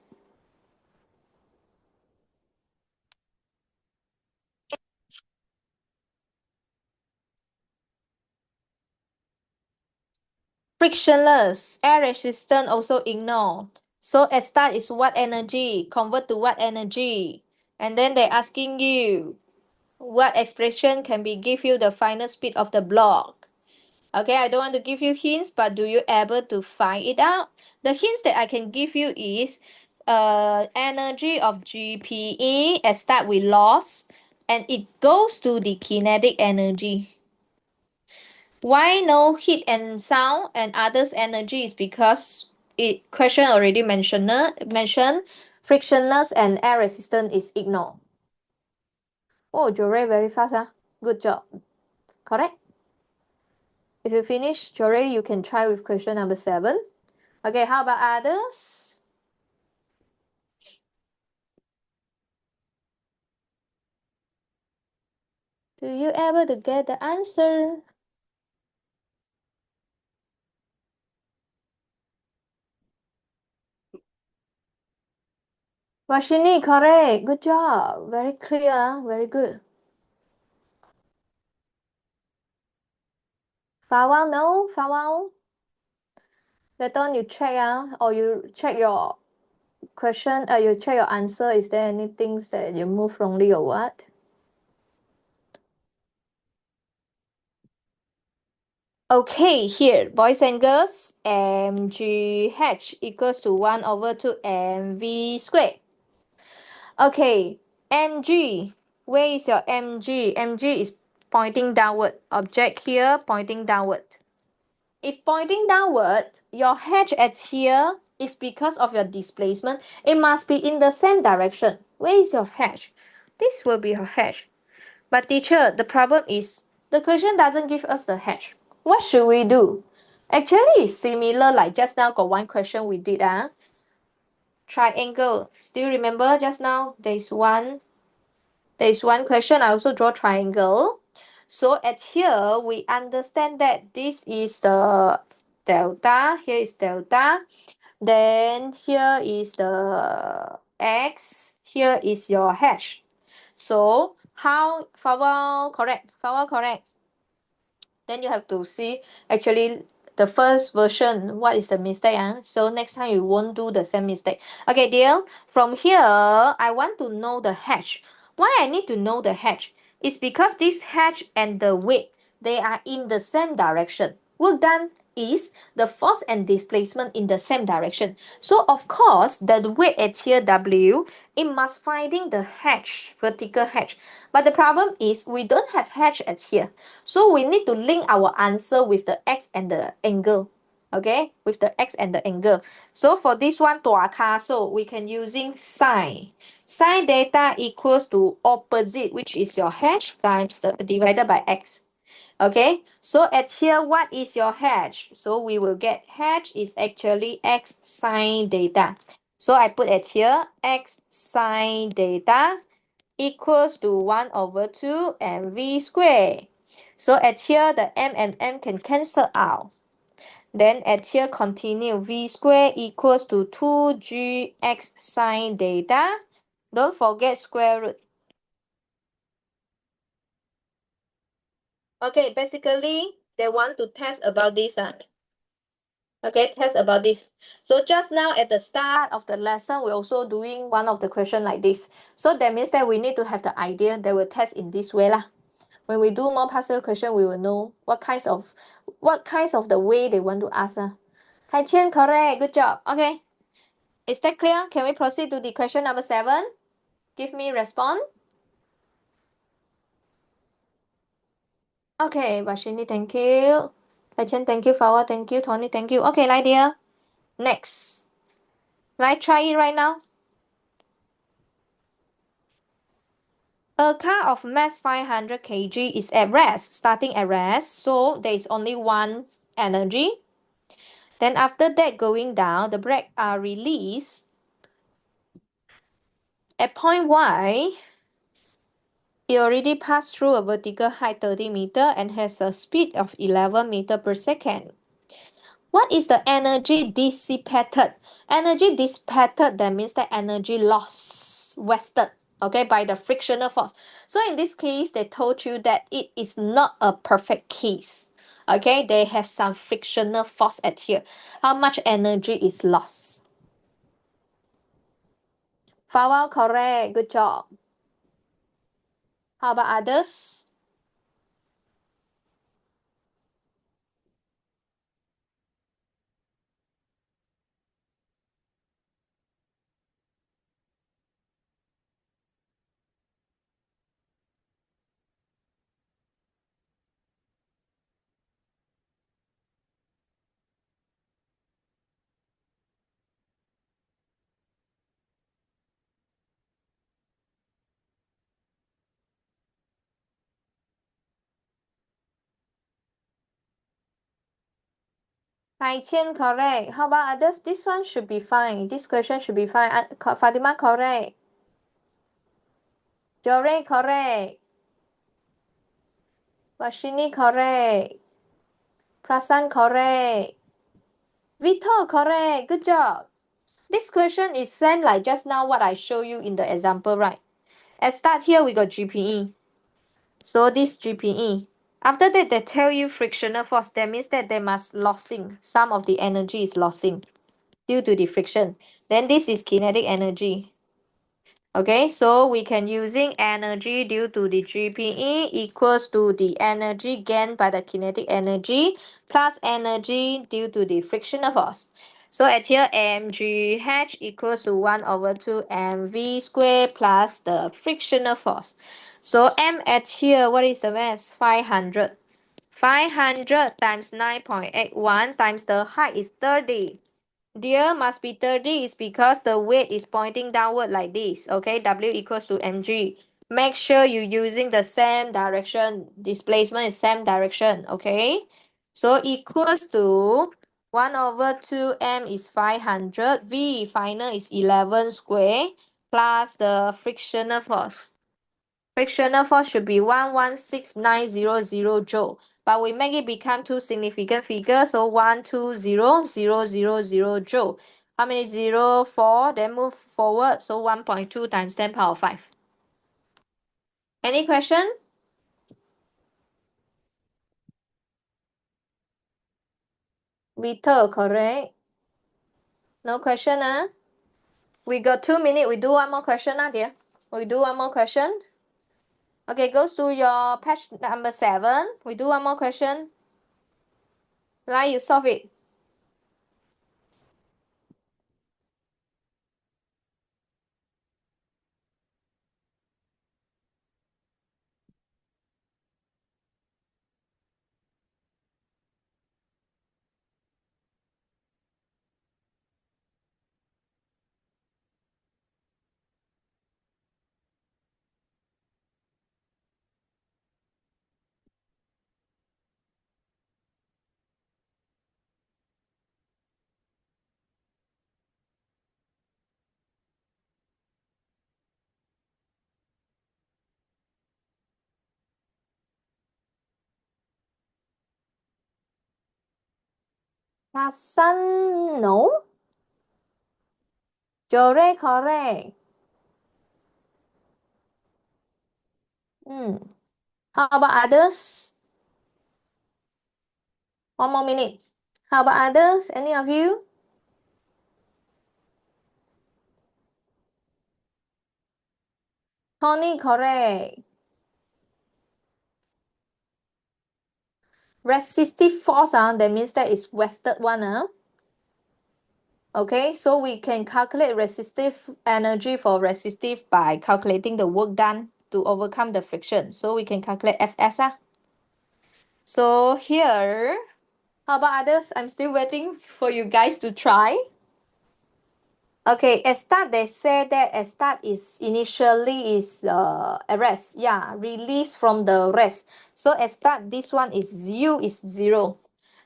Frictionless. Air resistance also ignore. So at start is what energy? Convert to what energy? And then they're asking you what expression can be give you the final speed of the block. Okay, I don't want to give you hints, but do you able to find it out? The hints that I can give you is energy of GPE at start with loss, and it goes to the kinetic energy. Why no heat and sound and others energy is because it question already mentioned frictionless and air resistance is ignored. Oh, Jore very fast, huh? Good job. Correct? If you finish, Jore, you can try with question number 7. Okay, how about others? Do you able to get the answer? Vashini, correct. Good job. Very clear. Very good. Fawal, no? Fawal? Later on you check, or you check your question, you check your answer. Is there any things that you move wrongly or what? Okay, here, boys and girls, mgh equals to 1 over 2 mv squared. Okay, mg, where is your mg? Mg is pointing downward. Object here pointing downward. If pointing downward, your h at here is because of your displacement. It must be in the same direction. Where is your h? This will be your h. But teacher, the problem is the question doesn't give us the h. What should we do? Actually, it's similar like just now got one question we did. Triangle. Still remember just now there's one question. I also draw triangle. So at here we understand that this is the delta. Here is delta. Then here is the x. Here is your h. So how Fawal correct? Fawal correct. Then you have to see actually the first version, what is the mistake? So next time you won't do the same mistake. Okay, dear. From here, I want to know the h. Why I need to know the h? It's because this h and the weight, they are in the same direction. Work done is the force and displacement in the same direction. So of course, the weight at here W, it must finding the h, vertical h. But the problem is we don't have h at here. So we need to link our answer with the x and the angle. Okay, with the x and the angle. So for this one, so we can using sine. Sine data equals to opposite, which is your h times the divided by x. Okay, so at here, what is your h? So we will get h is actually x sine theta. So I put at here x sine theta equals to 1 over 2 mv squared. So at here, the m and m can cancel out. Then at here, continue v squared equals to 2gx sine theta. Don't forget square root. Okay, basically, they want to test about this. Okay, test about this. So just now at the start of the lesson, we're also doing one of the question like this. So that means that we need to have the idea they will test in this way lah. When we do more puzzle question, we will know what kinds of the way they want to ask. Kai Qian, correct. Good job. Okay. Is that clear? Can we proceed to the question number 7? Give me response. Okay, Vashini, thank you. Kai Qian, thank you. Fawa, thank you. Tony, thank you. Okay, Lai dear. Next. Let's try it right now. A car of mass 500 kg is at rest, starting at rest, so there is only one energy. Then after that going down, the brakes are released. At point Y, it already passed through a vertical height 30 meter and has a speed of 11 meter per second. What is the energy dissipated? Energy dissipated, that means the energy lost, wasted, okay, by the frictional force. So in this case, they told you that it is not a perfect case. Okay, they have some frictional force at here. How much energy is lost? Fawal, correct. Good job. How about others? Haiqian correct. How about others? This one should be fine. This question should be fine. Fatima correct. Jore correct. Vashini correct. Prasan correct. Vito correct. Good job. This question is same like just now what I show you in the example, right? At start here we got GPE. So this GPE. After that they tell you frictional force. That means that they must losing. Some of the energy is losing due to the friction. Then this is kinetic energy. Okay, so we can using energy due to the GPE equals to the energy gained by the kinetic energy plus energy due to the frictional force. So at here mgh equals to 1 over 2 mv squared plus the frictional force. So m at here, what is the mass? 500. 500 times 9.81 times the height is 30. There must be 30 is because the weight is pointing downward like this. Okay, W equals to mg. Make sure you're using the same direction. Displacement is same direction. Okay, so equals to 1 over 2m is 500. V final is 11 square plus the frictional force. Frictional force should be 116,900 joule. But we make it become two significant figures, so 120,000 joule. How many zero? 4, then move forward, so 1.2 times 10 power 5. Any question? Vito, correct? No question, ah? We got 2 minutes, we do one more question, ah, dear? We do one more question? Okay, go to your page number 7. We do one more question. Like you solve it. Rasan, no? Jore, correct. How about others? One more minute. How about others? Any of you? Tony, correct. Resistive force, that means that is wasted one. Okay, so we can calculate resistive energy for resistive by calculating the work done to overcome the friction. So we can calculate Fs. So here, how about others? I'm still waiting for you guys to try. Okay, at start they say that at start is initially is arrest, yeah, release from the rest. So at start this one is U is 0.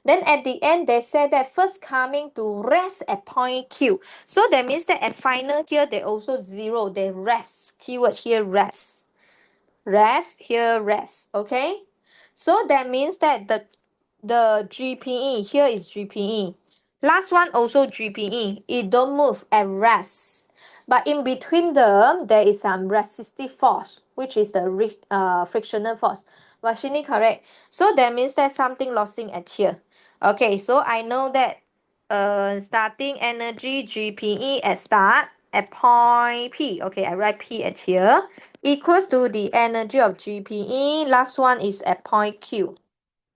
Then at the end they say that first coming to rest at point Q. So that means that at final here they also 0. They rest. Keyword here rest. Rest here rest. Okay. So that means that the GPE here is GPE. Last one also GPE. It don't move at rest. But in between them, there is some resistive force, which is the frictional force. Vashini, correct. So that means that something losing at here. Okay, so I know that starting energy GPE at start at point P. Okay, I write P at here. Equals to the energy of GPE. Last one is at point Q.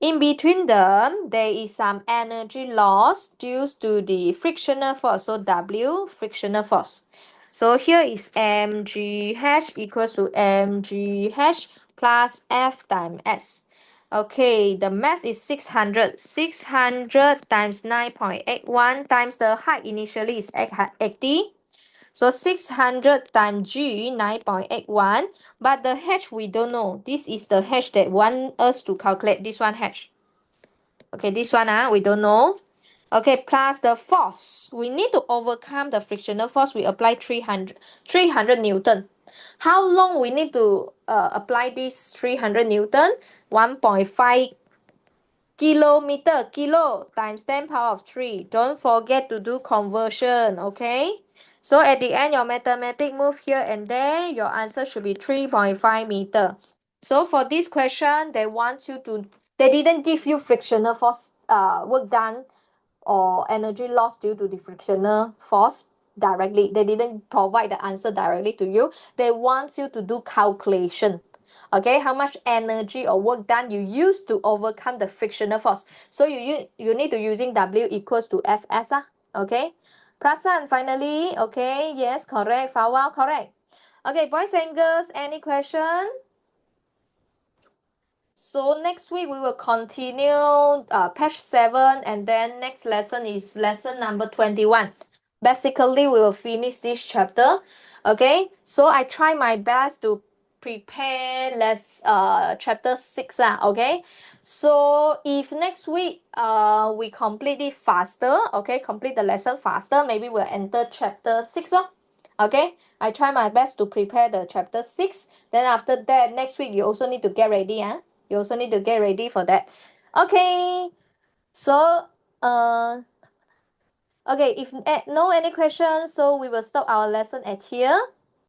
In between them, there is some energy loss due to the frictional force. So W, frictional force. So here is mgh equals to mgh plus F times S. Okay, the mass is 600. 600 times 9.81 times the height initially is 80. So 600 times G, 9.81. But the H we don't know. This is the H that want us to calculate. This one H. Okay, this one we don't know. Okay, plus the force. We need to overcome the frictional force. We apply 300 Newton. How long we need to apply this 300 Newton? 1.5 kilometer. Kilo times 10 power of 3. Don't forget to do conversion, okay? So at the end, your mathematics move here and there. Your answer should be 3.5 meter. So for this question, they didn't give you frictional force work done or energy loss due to the frictional force directly. They didn't provide the answer directly to you. They want you to do calculation. Okay, how much energy or work done you use to overcome the frictional force. So you need to using W equals to Fs. Okay. Prasan, finally. Okay, yes, correct. Fawal, correct. Okay, boys and girls, any question? So next week we will continue page 7, and then next lesson is lesson number 21. Basically, we will finish this chapter. Okay, so I try my best to prepare chapter 6. Okay, so if next week we complete it faster, okay, complete the lesson faster, maybe we'll enter chapter 6. Okay, I try my best to prepare the chapter 6. Then after that, next week you also need to get ready. You also need to get ready for that. Okay, so okay, if no any questions, so we will stop our lesson at here.